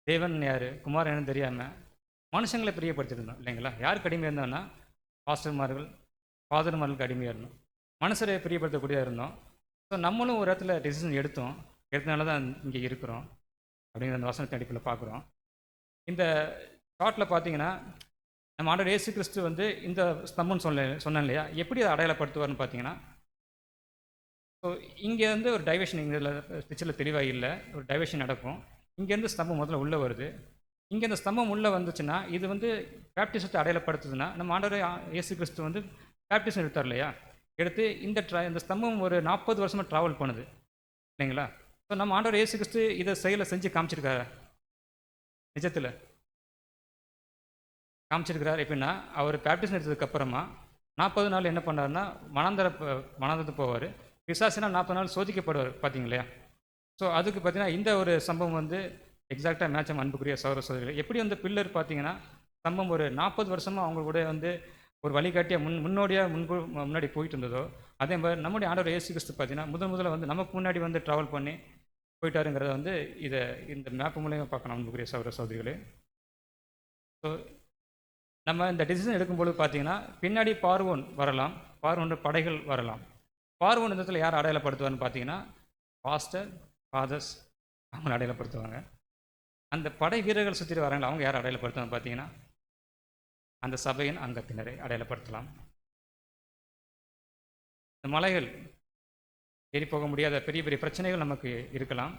தேவன் யார், குமார் என்னன்னு தெரியாமல் மனுஷங்களை பிரியப்படுத்திருந்தோம் இல்லைங்களா? யாருக்கு அடிமையாக இருந்தோம்னா, பாஸ்டர்மார்கள், ஃபாதர்மார்களுக்கு அடிமையாக இருந்தோம். மனுஷரை பிரியப்படுத்தக்கூடியதாக இருந்தோம். ஸோ நம்மளும் ஒரு இடத்துல டெசிஷன் எடுத்தனால தான் இங்கே இருக்கிறோம் அப்படிங்கிற அந்த வசனத்தின் அடிப்படையில் பார்க்குறோம். இந்த ஷார்ட்டில் பார்த்தீங்கன்னா, நம்ம ஆண்டவர் இயேசு கிறிஸ்து வந்து இந்த ஸ்தம்பம்னு சொன்னேன் இல்லையா, எப்படி அதை அடையாளப்படுத்துவார்னு பார்த்தீங்கன்னா, ஸோ இங்கே வந்து ஒரு டைவர்ஷன் இங்கே பிக்சரில் தெளிவாக இல்லை, ஒரு டைவர்ஷன் நடக்கும். இங்கேருந்து ஸ்தம்பம் முதல்ல உள்ளே வருது. இங்கே இந்த ஸ்தம்பம் உள்ளே வந்துச்சுன்னா, இது வந்து பேப்டிசத்தை அடையாளப்படுத்துதுன்னா, நம்ம ஆண்டவர் இயேசு கிறிஸ்து வந்து பேப்டிசம் எடுத்தார் இல்லையா, எடுத்து இந்த ஸ்தம்பம் ஒரு 40 வருஷமாக ட்ராவல் பண்ணுது இல்லைங்களா? ஸோ நம்ம ஆண்டவர் இயேசு கிறிஸ்து இதை செயலை செஞ்சு காமிச்சிருக்காரு. நிஜத்தில் காமிச்சிருக்கிறார். எப்படின்னா, அவர் பேப்டிசம் எடுத்ததுக்கு அப்புறமா 40 நாள் என்ன பண்ணாருன்னா, வனாந்தரத்துக்கு போவார். பிசாசினா 40 நாள் சோதிக்கப்படுவார் பார்த்தீங்களா? ஸோ அதுக்கு பார்த்தீங்கன்னா இந்த ஒரு சம்பவம் வந்து எக்ஸாக்டாக மேட்சம் அன்புக்குரிய சகோதர சகோதரிகள். எப்படி வந்து பில்லர் பார்த்தீங்கன்னா, சம்பவம் ஒரு 40 வருஷமாக அவங்க கூட வந்து ஒரு வழிகாட்டியாக முன்னோடியாக முன்னாடி போயிட்டு இருந்ததோ, அதே மாதிரி நம்முடைய ஆண்டவர் இயேசு கிறிஸ்து பார்த்தீங்கன்னா முதல்ல வந்து நமக்கு முன்னாடி வந்து ட்ராவல் பண்ணி போயிட்டாருங்கிறத வந்து இந்த மேப் மூலியமாக பார்க்கணும் அன்புக்குரிய சகோதர சகோதரிகளே. ஸோ நம்ம இந்த டிசிஷன் எடுக்கும்பொழுது பார்த்தீங்கன்னா, பின்னாடி பார்வோன் வரலாம், பார்வோன் படைகள் வரலாம். பார்வோன் இந்த இடத்துல யார் அடையாளப்படுத்துவார்னு பார்த்தீங்கன்னா, பாஸ்டர், ஃபாதர்ஸ் அவங்க அடையாளப்படுத்துவாங்க. அந்த படை வீரர்கள் சுற்றி வராங்களா, அவங்க யார் அடையாளப்படுத்துவாங்க பார்த்தீங்கன்னா, அந்த சபையின் அங்கத்தினரை அடையாளப்படுத்தலாம். இந்த மலைகள் ஏறி போக முடியாத பெரிய பெரிய பிரச்சனைகள் நமக்கு இருக்கலாம்.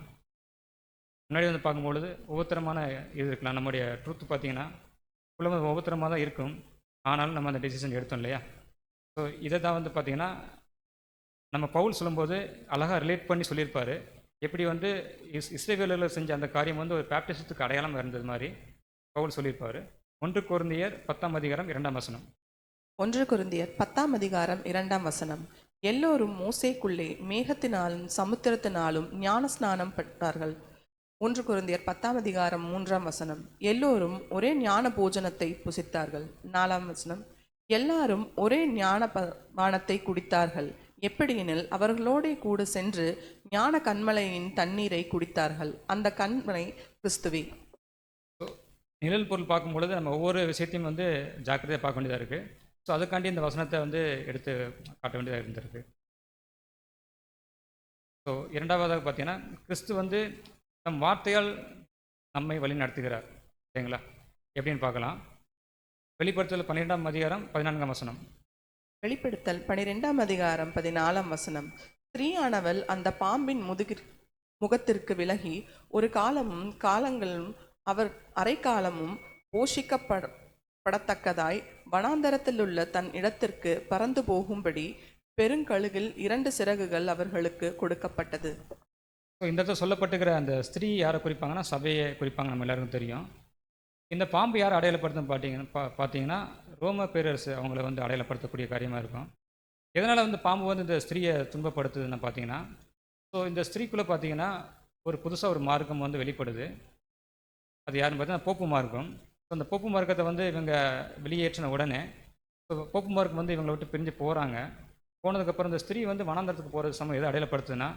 முன்னாடி வந்து பார்க்கும்பொழுது ஒவ்வொருத்தரமான இது இருக்கலாம். நம்முடைய ட்ரூத் பார்த்தீங்கன்னா உலகம் ஒவ்வொருத்தரமாக தான் இருக்கும். ஆனாலும் நம்ம அந்த டெசிஷன் எடுத்தோம் இல்லையா? ஸோ இதை தான் வந்து பார்த்திங்கன்னா, நம்ம பவுல் சொல்லும்போது அழகாக ரிலேட் பண்ணி சொல்லியிருப்பார். எப்படி வந்து இஸ்ரவேலர்கள் செஞ்ச அந்த காரியம் வந்து ஒரு பேப்டிசத்துக்கு அடையாளம் இருந்தது மாதிரி பவுல் சொல்லியிருப்பார். 1 கொரிந்தியர் 10 அதிகாரம் 2 வசனம். 1 கொரிந்தியர் 10 அதிகாரம் 2 வசனம். எல்லோரும் மோசேக்குள்ளே மேகத்தினாலும் சமுத்திரத்தினாலும் ஞானஸ்நானம் பெற்றார்கள். 1 கொரிந்தியர் 10 அதிகாரம் 3 வசனம். எல்லோரும் ஒரே ஞான போஜனத்தை புசித்தார்கள். 4 வசனம். எல்லாரும் ஒரே ஞான பானத்தை குடித்தார்கள். எப்படியெனில் அவர்களோடே கூட சென்று ஞான கண்மலையின் தண்ணீரை குடித்தார்கள். அந்த கண்மலை கிறிஸ்துவே. நிழல் பொருள் பார்க்கும்பொழுது நம்ம ஒவ்வொரு விஷயத்தையும் வந்து ஜாக்கிரதையாக பார்க்க வேண்டியதாக இருக்குது. ஸோ அதுக்காண்டி இந்த வசனத்தை வந்து எடுத்து காட்ட வேண்டியதாக இருந்திருக்கு. ஸோ இரண்டாவதாக பார்த்தீங்கன்னா, கிறிஸ்து வந்து நம் வார்த்தையால் நம்மை வழி நடத்துகிறார் சரிங்களா? எப்படின்னு பார்க்கலாம். வெளிப்படுத்தல் 12 அதிகாரம் 14 வசனம். வெளிப்படுத்தல் 12 அதிகாரம் 14 வசனம். ஸ்திரீயானவள் அந்த பாம்பின் முகத்திற்கு விலகி ஒரு காலங்களும் அவர் அரைக்காலமும் போஷிக்கப்படத்தக்கதாய் வனாந்தரத்திலுள்ள தன் இடத்திற்கு பறந்து போகும்படி பெருங்கழுகில் 2 சிறகுகள் அவர்களுக்கு கொடுக்கப்பட்டது. ஸோ இந்த இடத்துல சொல்லப்பட்டுக்கிற அந்த ஸ்திரீ யாரை குறிப்பாங்கன்னா, சபையை குறிப்பாங்க. நம்ம எல்லாருக்கும் தெரியும். இந்த பாம்பு யாரை அடையாளப்படுத்தும் பார்த்தீங்கன்னா ரோம பேரரசு அவங்கள வந்து அடையாளப்படுத்தக்கூடிய காரியமாக இருக்கும். எதனால் வந்து பாம்பு வந்து இந்த ஸ்திரீயை துன்பப்படுத்துதுன்னு பார்த்தீங்கன்னா, ஸோ இந்த ஸ்திரீக்குள்ளே பார்த்தீங்கன்னா ஒரு புதுசாக ஒரு மார்க்கம் வந்து வெளிப்படுது. அது யாருன்னு பார்த்தீங்கன்னா போப்பு மார்க்கம். ஸோ அந்த போப்பு மார்க்கத்தை வந்து இவங்க வெளியேற்றின உடனே போப்பு மார்க்கம் வந்து இவங்களை விட்டு பிரிஞ்சு போகிறாங்க. போனதுக்கப்புறம் இந்த ஸ்திரீ வந்து வனாந்தரத்துக்கு போகிறது சமயம் எதை அடையாளப்படுத்துதுன்னா,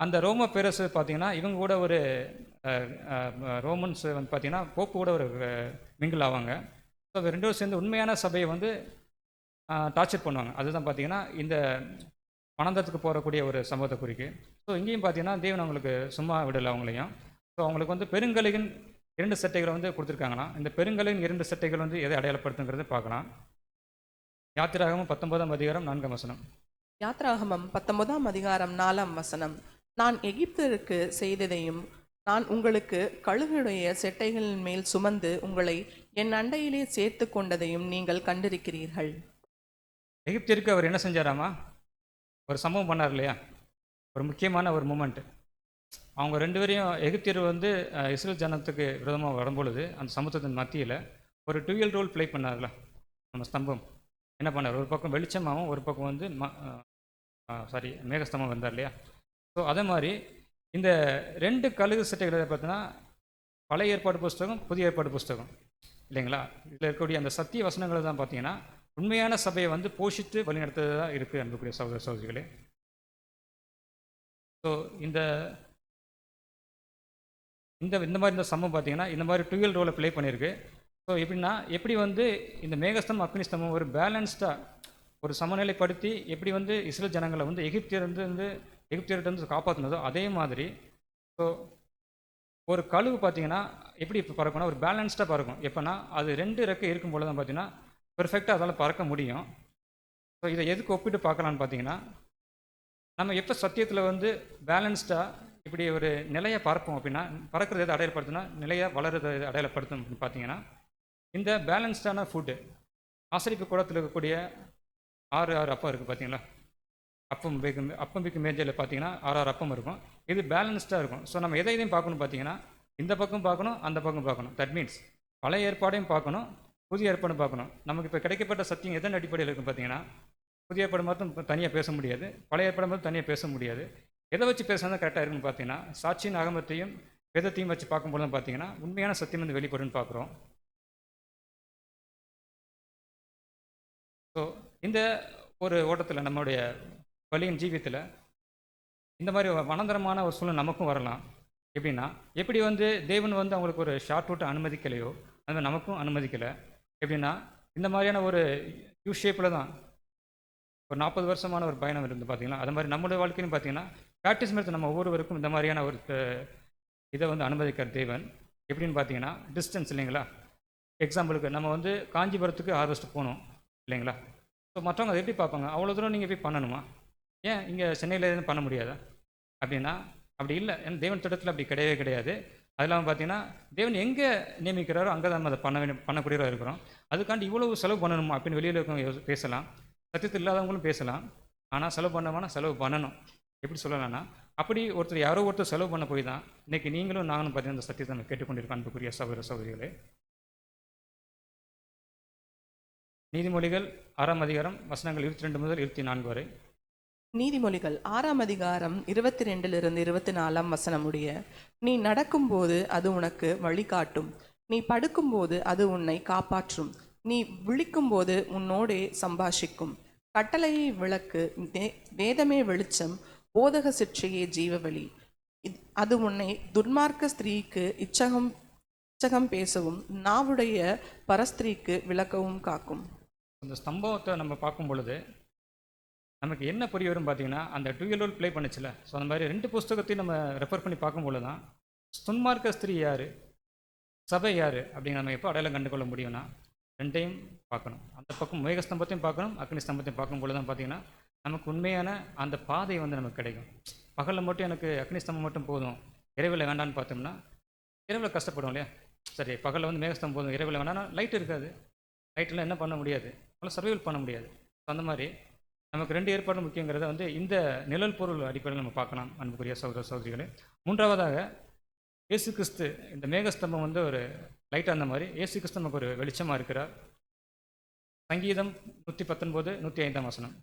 அந்த ரோம பேரரசு பார்த்தீங்கன்னா இவங்க கூட ஒரு ரோமன்ஸ் வந்து பார்த்தீங்கன்னா போப்பு கூட ஒரு மிங்கிள் ஆவாங்க. ஸோ 2 சேர்ந்து உண்மையான சபையை வந்து டார்ச்சர் பண்ணுவாங்க. அதுதான் பார்த்தீங்கன்னா இந்த வனாந்தரத்துக்கு போகக்கூடிய ஒரு சம்பவத்தை குறிக்கு. ஸோ இங்கேயும் பார்த்தீங்கன்னா தேவன் அவங்களுக்கு சும்மா விடலை அவங்களையும். ஸோ அவங்களுக்கு வந்து பெருங்கலின் 2 சட்டைகளை வந்து கொடுத்துருக்காங்கன்னா, இந்த பெருங்கலின் 2 சட்டைகள் வந்து எதை அடையாளப்படுத்துங்கிறத பார்க்கலாம். யாத்திராகமம் 19 அதிகாரம் 4 வசனம். யாத்ராகமம் 19ஆம் அதிகாரம் 4ஆம் வசனம். நான் எகிப்தருக்கு செய்ததையும் நான் உங்களுக்கு கழுகுடைய செட்டைகளின் மேல் சுமந்து உங்களை என் அண்டையிலே சேர்த்து கொண்டதையும் நீங்கள் கண்டிருக்கிறீர்கள். எகிப்திற்கு அவர் என்ன செஞ்சாராமா? ஒரு சம்பவம் பண்ணார் இல்லையா? ஒரு முக்கியமான ஒரு மூமெண்ட். அவங்க ரெண்டு பேரையும் எகிப்தியர் வந்து இஸ்ரேல் ஜனத்துக்கு விரோதமாக வரும்பொழுது அந்த சமுத்திரத்தின் மத்தியில் ஒரு டுயல் ரோல் ப்ளே பண்ணார்ல நம்ம ஸ்தம்பம். என்ன பண்ணார்? ஒரு பக்கம் வெளிச்சமாகவும் ஒரு பக்கம் வந்து மேகஸ்தம்பம் வந்தார் இல்லையா? ஸோ அதே மாதிரி இந்த ரெண்டு கழுகு சட்டைகளை பார்த்தீங்கன்னா பழைய ஏற்பாடு புஸ்தகம், புதிய ஏற்பாடு புஸ்தகம் இல்லைங்களா? இதில் இருக்கக்கூடிய அந்த சத்திய வசனங்களை தான் பார்த்தீங்கன்னா உண்மையான சபையை வந்து போஷித்து வழிநடத்துறதா இருக்குது அன்புக்குரிய சகோதர சகோதரிகளே. ஸோ இந்த இந்த இந்த மாதிரி இந்த சம்பவம் பார்த்தீங்கன்னா இந்த மாதிரி டுவெல் ரோலை ப்ளே பண்ணியிருக்கு. ஸோ எப்படின்னா எப்படி வந்து இந்த மேகஸ்தம் அக்னி ஸ்தம்பம் ஒரு பேலன்ஸ்டாக ஒரு சமநிலைப்படுத்தி எப்படி வந்து இஸ்ரேல் ஜனங்களை வந்து எகிப்தியர்கிட்ட காப்பாற்றினதோ அதே மாதிரி. ஸோ ஒரு கழுகு பார்த்தீங்கன்னா எப்படி இப்போ பறக்கும்னா ஒரு பேலன்ஸ்டாக பறக்கும். எப்போனா அது ரெண்டு ரெக்கை இருக்கும் போது தான் பார்த்தீங்கன்னா பெர்ஃபெக்டாக அதால் பறக்க முடியும். ஸோ இதை எதுக்கு ஒப்பிட்டு பார்க்கலான்னு பார்த்தீங்கன்னா நம்ம எப்போ சத்தியத்தில் வந்து பேலன்ஸ்டாக இப்படி ஒரு நிலையை பறப்போம் அப்படின்னா பறக்கிறது எது அடையாளப்படுத்துனா நிலையாக வளர்றது எது அடையாளப்படுத்தும் அப்படின்னு பார்த்தீங்கன்னா இந்த பேலன்ஸ்டான ஃபுட்டு. ஆசரிப்பு கூடத்தில் இருக்கக்கூடிய 6 அப்பம் இருக்குது பார்த்தீங்களா? அப்பம் பிக்கு மேஜையில் பார்த்தீங்கன்னா 6 அப்பம் இருக்கும். இது பேலன்ஸ்டாக இருக்கும். ஸோ நம்ம எதையும் பார்க்கணும் பார்த்தீங்கன்னா இந்த பக்கம் பார்க்கணும், அந்த பக்கம் பார்க்கணும். தட் மீன்ஸ் பழைய ஏற்பாடையும் பார்க்கணும், புதிய ஏற்பாடும் பார்க்கணும். நமக்கு இப்போ கிடைக்கப்பட்ட சத்தியம் எதன் அடிப்படையில் இருக்குன்னு பார்த்தீங்கன்னா புதிய ஏற்பாடு மட்டும் தனியாக பேச முடியாது, பழைய ஏற்பாடு மட்டும் தனியாக பேச முடியாது. எதை வச்சு பேசுனா கரெக்டாக இருக்குன்னு பார்த்தீங்கன்னா சாட்சியின் அகமத்தையும் வேதத்தையும் வச்சு பார்க்கும்போது தான் பார்த்தீங்கன்னா உண்மையான சத்தியம் வந்து வெளிப்படுன்னு பார்க்குறோம். ஸோ இந்த ஒரு ஓட்டத்தில் நம்மளுடைய வழியின் ஜீவியத்தில் இந்த மாதிரி வனந்தரமான ஒரு சூழ்நிலை நமக்கும் வரலாம். எப்படின்னா எப்படி வந்து தேவன் வந்து அவங்களுக்கு ஒரு ஷார்ட் அவுட்டை அனுமதிக்கலையோ அது மாதிரி நமக்கும் அனுமதிக்கலை. எப்படின்னா இந்த மாதிரியான ஒரு யூ ஷேப்பில் தான் ஒரு 40 வருஷமான ஒரு பயணம் இருந்து பார்த்தீங்கன்னா அது மாதிரி நம்மளுடைய வாழ்க்கையிலும் பார்த்தீங்கன்னா பேப்டிசம் எடுத்து நம்ம ஒவ்வொருவருக்கும் இந்த மாதிரியான ஒரு இதை வந்து அனுமதிக்கிற தேவன். எப்படின்னு பார்த்தீங்கன்னா டிஸ்டன்ஸ் இல்லைங்களா? எக்ஸாம்பிளுக்கு நம்ம வந்து காஞ்சிபுரத்துக்கு ஹார்வெஸ்ட் போகணும் இல்லைங்களா? ஸோ மற்றவங்க அதை எப்படி பார்ப்பாங்க? அவ்வளோ தூரம் நீங்கள் போய் பண்ணணுமா? ஏன் இங்கே சென்னையில் எதுவும் பண்ண முடியாதா அப்படின்னா அப்படி இல்லை. ஏன்னா தேவன் திட்டத்தில் அப்படி கிடையவே கிடையாது. அது இல்லாமல் பார்த்தீங்கன்னா தேவன் எங்கே நியமிக்கிறாரோ அங்கே தான் நம்ம அதை பண்ணக்கூடியவராக இருக்கிறோம். அதுக்காண்டி இவ்வளவு செலவு பண்ணணுமா அப்படின்னு வெளியில் இருக்கவங்க பேசலாம், சத்தியத்தில் இல்லாதவங்களும் பேசலாம். ஆனால் செலவு பண்ணோம்னா செலவு பண்ணணும். எப்படி சொல்லலாம்னா அப்படி யாரோ ஒருத்தர் செலவு பண்ண போய் தான் இன்றைக்கி நீங்களும் நாங்களும் பார்த்தீங்கன்னா இந்த சத்தியத்தை நம்ம கேட்டுக்கொண்டிருக்கோம் அன்புக்குரிய சகோதர சகோதரிகளே. நீதிமொழிகள் 6ஆம் அதிகாரம் வசனங்கள் 22 முதல் 24 வரை. நீதிமொழிகள் 6ஆம் அதிகாரம் 22 24 வசனம் உடைய. நீ நடக்கும்போது அது உனக்கு வழிகாட்டும், நீ படுக்கும்போது அது உன்னை காப்பாற்றும், நீ விழிக்கும்போது உன்னோடே சம்பாஷிக்கும். கட்டளையை விளக்கு, வேதமே வெளிச்சம், போதக சிற்றையே ஜீவவழி. அது உன்னை துன்மார்க்க ஸ்திரீக்கு இச்சகம் பேசவும் நாவுடைய பரஸ்திரீக்கு விளக்கவும் காக்கும். இந்த சம்பவத்தை நம்ம பார்க்கும் பொழுது நமக்கு என்ன புரிய வரும் பார்த்தீங்கன்னா அந்த டுயல் ரோல் ப்ளே பண்ணிச்சுல. ஸோ அந்த மாதிரி 2 புஸ்தகத்தையும் நம்ம ரெஃபர் பண்ணி பார்க்கும்பொழுது தான் துன்மார்க்க ஸ்திரீ யார், சபை யார் அப்படிங்கிற நம்ம எப்போ அடையாளம் கண்டுகொள்ள முடியும்னா ரெண்டையும் பார்க்கணும். அந்த பக்கம் மேகஸ்தம்பத்தையும் பார்க்கணும், அக்னி ஸ்தம்பத்தையும் பார்க்கும்பொழுது தான் பார்த்தீங்கன்னா நமக்கு உண்மையான அந்த பாதை வந்து நமக்கு கிடைக்கும். பகலில் மட்டும் எனக்கு அக்னி ஸ்தம்பம் மட்டும் போதும், இரவில் வேண்டான்னு பார்த்தோம்னா இரவில் கஷ்டப்படும் இல்லையா? சரி, பகலில் வந்து மேகஸ்தம்பம் போதும், இரவில் வேணான்னா லைட் இருக்காது, லைட்டில் என்ன பண்ண முடியாது, அதனால் சர்வைவல் பண்ண முடியாது. ஸோ அந்த மாதிரி நமக்கு 2 ஏற்பாடு முக்கியங்கிறத வந்து இந்த நிழல் பொருள் அடிப்படையில் நம்ம பார்க்கலாம் அன்புக்குரிய சகோதர சகோதரிகளே. மூன்றாவதாக இயேசு கிறிஸ்து இந்த மேகஸ்தம்பம் வந்து ஒரு லைட்டாக அந்த மாதிரி இயேசு கிறிஸ்து நமக்கு ஒரு வெளிச்சமாக இருக்கிறார். சங்கீதம் 119 105 வசனம்.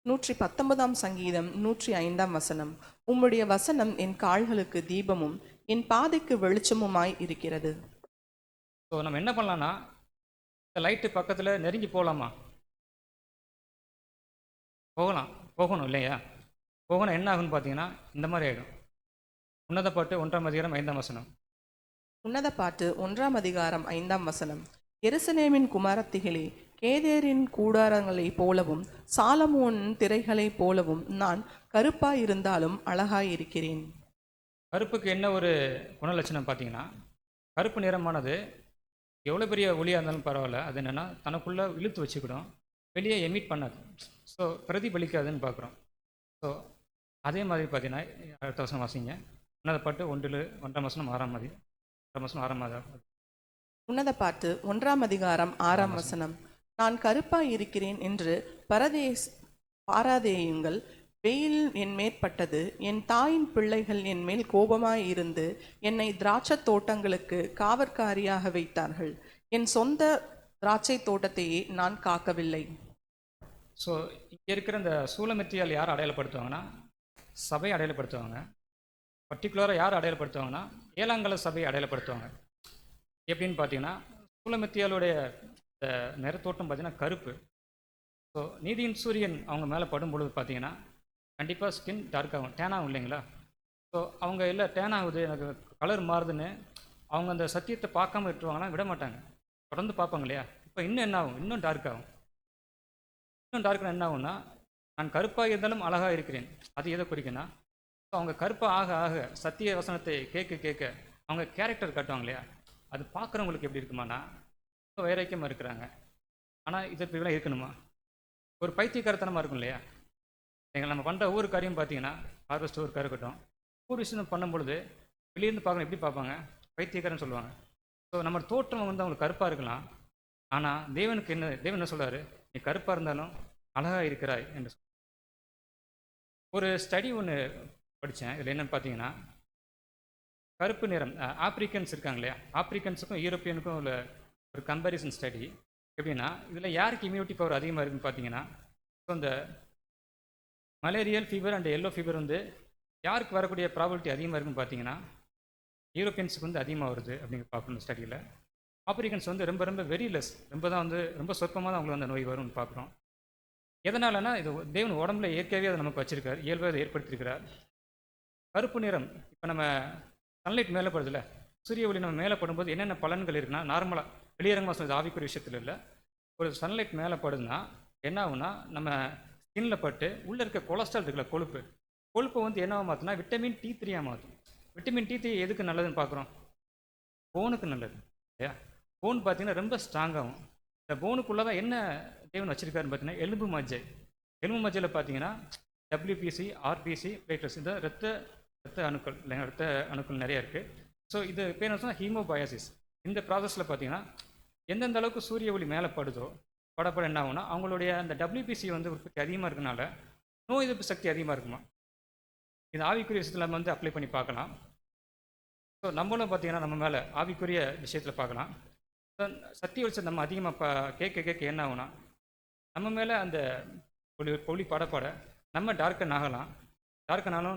119 சங்கீதம் 105 வசனம். உம்முடைய வசனம் என் கால்களுக்கு தீபமும் என் பாதைக்கு வெளிச்சமுமாய் இருக்கிறது. ஸோ நம்ம என்ன பண்ணலான்னா இந்த லைட்டு பக்கத்தில் நெருங்கி போகலாமா? போகணும் இல்லையா? போகணும். என்ன ஆகுன்னு பார்த்தீங்கன்னா இந்த மாதிரி ஆகிடும். உன்னத பாட்டு 1ஆம் அதிகாரம் 5ஆம் வசனம். உன்னத பாட்டு 1ஆம் அதிகாரம் 5ஆம் வசனம். எருசலேமின் குமாரத்திகளே, கேதேரின் கூடாரங்களைப் போலவும் சாலமோனின் திரைகளைப் போலவும் நான் கருப்பாய் இருந்தாலும் அழகாய் இருக்கிறேன். கருப்புக்கு என்ன ஒரு குணலட்சணம் பார்த்தீங்கன்னா கருப்பு நிறமானது எவ்வளோ பெரிய ஒளியாக இருந்தாலும் பரவாயில்ல, அது என்னென்னா தனக்குள்ளே இழுத்து வச்சுக்கிடும், வெளியே எமிட் பண்ணாது. ஸோ பிரதிபலிக்காதுன்னு பார்க்குறோம். ஸோ அதே மாதிரி பார்த்தீங்கன்னா அடுத்த வசனம் வாசிங்க. உன்னத பாட்டு 1:1 வசனம் 6ஆம் அதிகாரம் 6ஆம் வசனம் 6ஆம் அதிகாரம் உன்னத பாட்டு 1 அதிகாரம் 6 வசனம். நான் கருப்பாய் இருக்கிறேன் என்று பாராதேயுங்கள். வெயில் என் மேற்பட்டது, என் தாயின் பிள்ளைகள் என் மேல் கோபமாய் இருந்து என்னை திராட்சத் தோட்டங்களுக்கு காவற்காரியாக வைத்தார்கள். என் சொந்த திராட்சை தோட்டத்தையே நான் காக்கவில்லை. ஸோ இங்கே இருக்கிற இந்த சூலமித்தியால் யார் அடையாளப்படுத்துவாங்கன்னா சபையை அடையாளப்படுத்துவாங்க. பர்டிகுலராக யார் அடையாளப்படுத்துவாங்கன்னா ஏலாங்கல சபையை அடையாளப்படுத்துவாங்க. எப்படின்னு பார்த்தீங்கன்னா சூலமித்தியாலுடைய நிறத்தோட்டம் பார்த்தீங்கன்னா கருப்பு. ஸோ நீதியின் சூரியன் அவங்க மேலே படும் பொழுது பார்த்தீங்கன்னா கண்டிப்பாக ஸ்கின் டார்க் ஆகும், டேன் ஆகும் இல்லைங்களா? ஸோ அவங்க இல்லை டேன் ஆகுது, எனக்கு கலர் மாறுதுன்னு அவங்க அந்த சத்தியத்தை பார்க்காம விட்டுருவாங்கன்னா விட மாட்டாங்க, தொடர்ந்து பார்ப்பாங்க இல்லையா? இப்போ இன்னும் என்ன ஆகும்? இன்னும் டார்க் ஆகும். இன்னும் டார்க்னா என்ன ஆகும்னா, நான் கருப்பாக இருந்தாலும் அழகாக இருக்கிறேன். அது எதை குறிக்குன்னா, ஸோ அவங்க கருப்பாக ஆக ஆக சத்திய வசனத்தை கேட்க கேட்க அவங்க கேரக்டர் காட்டுவாங்க இல்லையா? அது பார்க்குறவங்களுக்கு எப்படி இருக்குமானா ரொம்ப வைராக்கியமாக இருக்கிறாங்க. ஆனால் இது இப்படிலாம் இருக்கணுமா? ஒரு பைத்தியக்காரத்தனமாக இருக்கும் இல்லையா? எங்களை நம்ம பண்ணுற ஒவ்வொரு காரியம் பார்த்தீங்கன்னா ஹார்வெஸ்ட் ஒர்க்காக இருக்கட்டும், ஒவ்வொரு விஷயம் பண்ணும்பொழுது வெளியேருந்து பார்க்கணும், எப்படி பார்ப்பாங்க? பைத்தியக்காரன்னு சொல்லுவாங்க. ஸோ நம்ம தோற்றம் வந்து அவங்களுக்கு கருப்பாக இருக்கலாம், ஆனால் தேவனுக்கு தேவன் என்ன சொல்கிறாரு? நீ கருப்பாக இருந்தாலும் அழகாக இருக்கிறாய் என்று. ஒரு ஸ்டடி ஒன்று படித்தேன். இதில் என்னென்னு பார்த்தீங்கன்னா, கருப்பு நிறம் ஆப்ரிக்கன்ஸ் இருக்காங்க இல்லையா? ஆப்ரிக்கன்ஸுக்கும் யூரோப்பியனுக்கும் உள்ள ஒரு கம்பேரிசன் ஸ்டடி. எப்படின்னா, இதில் யாருக்கு இம்யூனிட்டி பவர் அதிகமாக இருக்குன்னு பார்த்தீங்கன்னா, ஸோ இந்த malarial fever and yellow fever வந்து யாருக்கு வரக்கூடிய ப்ராபபிலிட்டி அதிகமாக இருக்குன்னு பார்த்தீங்கன்னா யூரோப்பியன்ஸுக்கு வந்து அதிகமாக வருது அப்படிங்கிற பார்க்கணும் ஸ்டடியில். ஆப்ரிக்கன்ஸ் வந்து ரொம்ப ரொம்ப வெரி லெஸ், ரொம்ப சொற்பமாக தான் அவங்களுக்கு அந்த நோய் வரும்னு பார்க்குறோம். எதனாலனா இது தேவன் உடம்புல இயற்கையாகவே அதை நமக்கு வச்சிருக்கார், இயல்பாக அதை ஏற்படுத்தியிருக்கிறார். கருப்பு நிறம் இப்போ நம்ம சன்லைட் மேலே படுதில்ல, சூரிய ஒளி நம்ம மேலே படும்போது என்னென்ன பலன்கள் இருக்குன்னா, நார்மலாக வெளியரங்கமாக சொல்லுது, ஆவிக்குரிய விஷயத்தில் இல்லை. ஒரு சன்லைட் மேலே படுதுன்னா என்ன ஆகுனா, நம்ம ஸ்கின்ல பட்டு உள்ளே இருக்க கொலஸ்ட்ரால் இருக்குல்ல, கொழுப்பை வந்து என்னவா மாற்றுனா விட்டமின் T3 மாற்றும். விட்டமின் T3 எதுக்கு நல்லதுன்னு பார்க்குறோம்? போனுக்கு நல்லது இல்லையா? போன் பார்த்தீங்கன்னா ரொம்ப ஸ்ட்ராங்காகும். இந்த போனுக்குள்ளே தான் என்ன தேவன் வச்சிருக்காருன்னு பார்த்தீங்கன்னா எலும்பு மஜ்ஜையில் பார்த்தீங்கன்னா WBC, RBC, பிளேட்லெட்ஸ், இந்த ரத்த அணுக்கள் இல்லைங்க, ரத்த அணுக்கள் நிறைய இருக்குது. ஸோ இது பேர் என்ன சொன்னால் ஹீமோபயாசிஸ். இந்த ப்ராசஸில் பார்த்தீங்கன்னா எந்தெந்த அளவுக்கு சூரிய ஒளி மேலே படுதோ படப்பட என்ன ஆகும்னா அவங்களுடைய அந்த WBC வந்து உற்பத்தி அதிகமாக இருக்கனால நோய் எதிர்ப்பு சக்தி அதிகமாக இருக்குமா. இது ஆவிக்குரிய விஷயத்தில் நம்ம வந்து அப்ளை பண்ணி பார்க்கலாம். ஸோ நம்மளும் பார்த்தீங்கன்னா நம்ம மேலே ஆவிக்குரிய விஷயத்தில் பார்க்கலாம். சத்திய வெளிச்சம் நம்ம அதிகமாக கேட்க என்ன ஆகும்னா நம்ம மேலே அந்த ஒளி படப்பட நம்ம டார்க்கன் ஆகலாம்.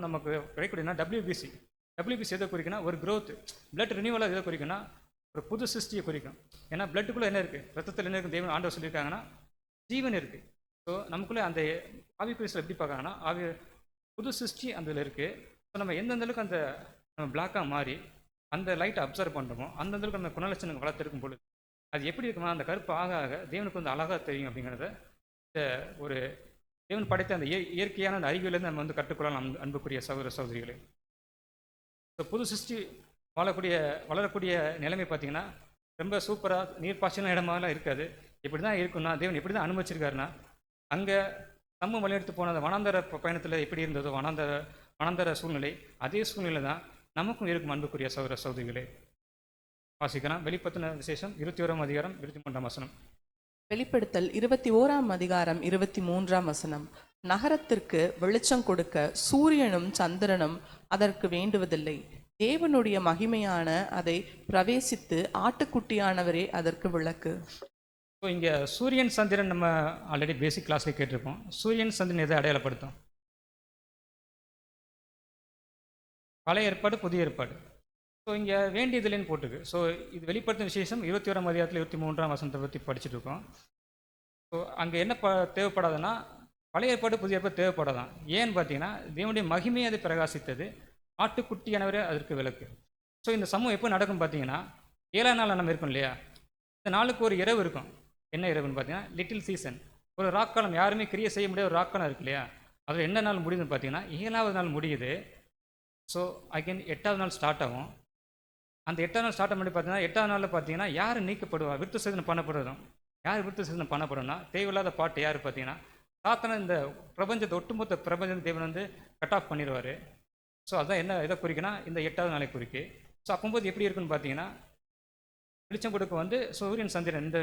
நமக்கு கிடைக்கூடியனா WBC எதை குறிக்குன்னா ஒரு க்ரோத், பிளட் ரினியூவலாக எதை குறிக்குன்னா ஒரு புது சிருஷ்டியை குறிக்கும். ஏன்னா பிளட்டுக்குள்ளே என்ன இருக்குது, ரத்தத்தில் என்ன இருக்குது, தேவன் ஆண்டவர் சொல்லியிருக்காங்கன்னா ஜீவன் இருக்குது. ஸோ நமக்குள்ளே அந்த ஆவிக்குரியத்தில் எப்படி பார்க்குறாங்கன்னா புது சிருஷ்டி அந்த இதில் இருக்குது. ஸோ நம்ம எந்தெந்த அளவுக்கு அந்த நம்ம பிளாக்காக மாறி அந்த லைட்டை அப்சர்வ் பண்ணுறோமோ அந்த அளவுக்கு நம்ம குணலட்சணம் வளர்த்துருக்கும் பொழுது அது எப்படி இருக்குமா, அந்த கருப்பு ஆக ஆக தேவனுக்கு வந்து அழகாக தெரியும். அப்படிங்கிறத இந்த ஒரு தேவன் படைத்த அந்த இயற்கையான அந்த அறிவியலேருந்து நம்ம வந்து கற்றுக்கொள்ளலாம் அன்புக்குரிய சகோதர சகோதரிகளே. ஸோ புது சிருஷ்டி வளரக்கூடிய நிலைமை பார்த்தீங்கன்னா ரொம்ப சூப்பராக நீர் பாய்ச்சலும் இடமாலாம் இருக்காது. இப்படி தான் இருக்குன்னா தேவன் எப்படி தான் அனுமதிச்சிருக்காருன்னா, அங்கே சமூக வழிநடத்து போன அந்த வனாந்தர பயணத்தில் எப்படி இருந்ததோ வனாந்தர சூழ்நிலை, அதே சூழ்நிலை தான் நமக்கும் இருக்கும் அன்புக்குரிய சகோதர சகோதரிகளே. வாசிக்கலாம். வெளிப்படுத்தின விசேஷம் 21 அதிகாரம் 23 வசனம். வெளிப்படுத்தல் 21 அதிகாரம் 23 வசனம். நகரத்திற்கு வெளிச்சம் கொடுக்க சூரியனும் சந்திரனும் அதற்கு வேண்டுவதில்லை. தேவனுடைய மகிமையான அதை பிரவேசித்து ஆட்டுக்குட்டியானவரே அதற்கு விளக்கு. ஸோ இங்கே சூரியன் சந்திரன் நம்ம ஆல்ரெடி பேசிக் கிளாஸில் கேட்டிருப்போம். சூரியன் சந்திரன் எதை அடையாளப்படுத்தும்? பழைய ஏற்பாடு, புதிய ஏற்பாடு. ஸோ இங்கே வேண்டியதில்லைன்னு போட்டிருக்கு. ஸோ இது வெளிப்படுத்தும் விசேஷம் 21 அதிகாரத்தில் 23 வசனத்தை பற்றி படிச்சுட்டு இருக்கோம். ஸோ அங்கே என்ன தேவைப்படாதுன்னா பழைய ஏற்பாடு, புதிய ஏற்பாடு தேவைப்படாதான். ஏன்னு பார்த்தீங்கன்னா தேவனுடைய மகிமையை அதை பிரகாசித்தது, ஆட்டுக்குட்டியானவரே அதற்கு விளக்கு. ஸோ இந்த சமூகம் எப்போ நடக்கும் பார்த்தீங்கன்னா 7ஆம் நாள் நம்ம இருக்கோம் இல்லையா? இந்த நாளுக்கு ஒரு இரவு இருக்கும். என்ன இரவுன்னு பார்த்தீங்கன்னா லிட்டில் சீசன், ஒரு ராக்காலம், யாருமே கிரியை செய்ய முடியாத ஒரு ராக்காலம் இருக்கு இல்லையா? அதில் என்ன நாள் முடியுதுன்னு பார்த்தீங்கன்னா 7ஆவது நாள் முடியுது. ஸோ அகைன் 8ஆவது நாள் ஸ்டார்ட் ஆகும். அந்த 8ஆவது நாள் ஸ்டார்ட் பண்ணி பார்த்தீங்கன்னா 8ஆவது நாளில் பார்த்தீங்கன்னா யார் நீக்கப்படுவா, விருத்த சேதனம் பண்ணப்படுறதும். யார் விருத்த சேதனம் பண்ணப்படும்னா தேவையில்லாத பாட்டு யார் பார்த்தீங்கன்னா சாத்தான இந்த பிரபஞ்சத்தை ஒட்டுமொத்த பிரபஞ்ச தேவன் வந்து கட் ஆஃப் பண்ணிடுவார். ஸோ அதான் என்ன எதை குறிக்குன்னா இந்த 8வது நாளை குறிக்கு. ஸோ அப்போது எப்படி இருக்குன்னு பார்த்தீங்கன்னா, வெளிச்சம் கொடுக்க வந்து சூரியன் சந்திரன் இந்த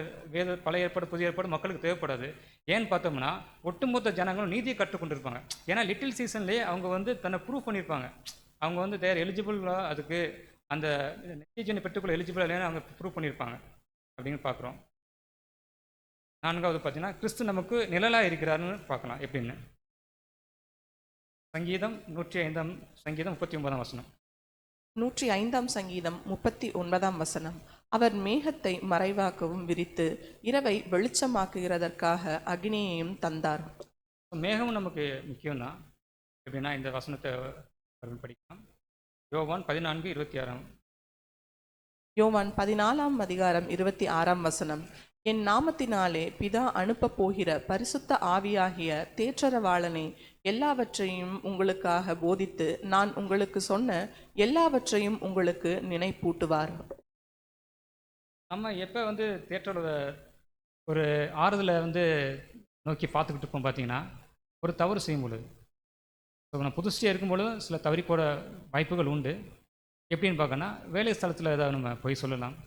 பழைய ஏற்பாடு புதிய ஏற்பாடு மக்களுக்கு தேவைப்படாது. ஏன்னு பார்த்தோம்னா ஒட்டுமொத்த ஜனங்களும் நீதியை கற்றுக்கொண்டிருப்பாங்க. ஏன்னா லிட்டில் சீசன்லேயே அவங்க வந்து தன்னை ப்ரூவ் பண்ணியிருப்பாங்க. அவங்க வந்து தேர் எலிஜிபிளா, அதுக்கு அந்த நித்தியஜனை பெற்றுக்கொள்ள எலிஜிபிள் இல்லைன்னு அவங்க ப்ரூவ் பண்ணியிருப்பாங்க அப்படின்னு பார்க்குறோம். 4வது பார்த்தீங்கன்னா கிறிஸ்து நமக்கு நிழலாக இருக்கிறாருன்னு பார்க்கலாம். எப்படின்னு சங்கீதம் 105 சங்கீதம் 39 வசனம். 105 சங்கீதம் 39 வசனம். அவர் மேகத்தை மறைவாக்கவும் விரித்து இரவை வெளிச்சமாக்குகிறதற்காக அக்னியையும் தந்தார். மேகம் நமக்கு முக்கியம்தான். எப்படின்னா இந்த வசனத்தை படிக்கலாம். யோவான் 14:26. யோவான் 14 வசனம். என் நாமத்தினாலே பிதா அனுப்பப் போகிற பரிசுத்த ஆவியாகிய தேற்றரவாளனே எல்லாவற்றையும் உங்களுக்காக போதித்து நான் உங்களுக்கு சொன்ன எல்லாவற்றையும் உங்களுக்கு நினைப்பூட்டுவார். நம்ம எப்போ வந்து தேற்றரோட ஒரு ஆறுதலை வந்து நோக்கி பார்த்துக்கிட்டு இருப்போம் பார்த்தீங்கன்னா, ஒரு தவறு செய்யும் பொழுது, நம்ம புதுசியாக இருக்கும் பொழுது சில தவறி போட வாய்ப்புகள் உண்டு. எப்படின்னு பார்க்கணும்னா, வேலை ஸ்தலத்தில் ஏதாவது நம்ம போய் சொல்லலாம்,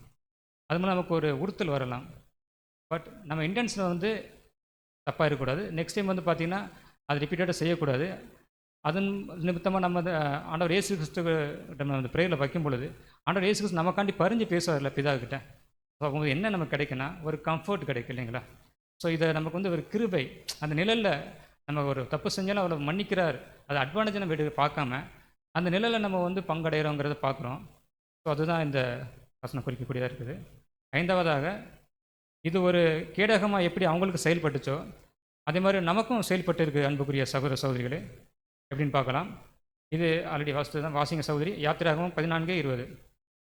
அது மூலம் நமக்கு ஒரு உறுத்தல் வரலாம். பட் நம்ம இன்டென்ஷன் வந்து தப்பாக இருக்கக்கூடாது. நெக்ஸ்ட் டைம் வந்து பார்த்திங்கன்னா அது ரிப்பீட்டடாக செய்யக்கூடாது. அதன் நிமித்தமாக நம்ம ஆண்டவர் இயேசு கிறிஸ்துவிட்ட நம்ம அந்த ப்ரேயரில் வைக்கும் பொழுது ஆண்டவர் இயேசு கிறிஸ்து நமக்காண்டி பறிஞ்சு பேசுவார்ல பிதாக்கிட்ட. ஸோ அவங்க என்ன நமக்கு கிடைக்குன்னா ஒரு கம்ஃபர்ட் கிடைக்கும் இல்லைங்களா. ஸோ இதை நமக்கு வந்து ஒரு கிருபை, அந்த நிழலில் நம்ம ஒரு தப்பு செஞ்சாலும் அவரை மன்னிக்கிறார், அது அட்வான்டேஜ் நம்ம பார்க்காம அந்த நிழலில் நம்ம வந்து பங்கடைகிறோங்கிறத பார்க்குறோம். ஸோ அதுதான் இந்த வசனம் குறிக்கக்கூடியதாக இருக்குது. 5வதாக, இது ஒரு கேடகமாக எப்படி அவங்களுக்கு செயல்பட்டுச்சோ அதே மாதிரி நமக்கும் செயல்பட்டு இருக்குது அன்புக்குரிய சகோதர சகோதரிகளே. எப்படின்னு பார்க்கலாம். இது ஆல்ரெடி வாசித்து தான், வாசிங்க சகோதரி. யாத்திராகமம் 14:20.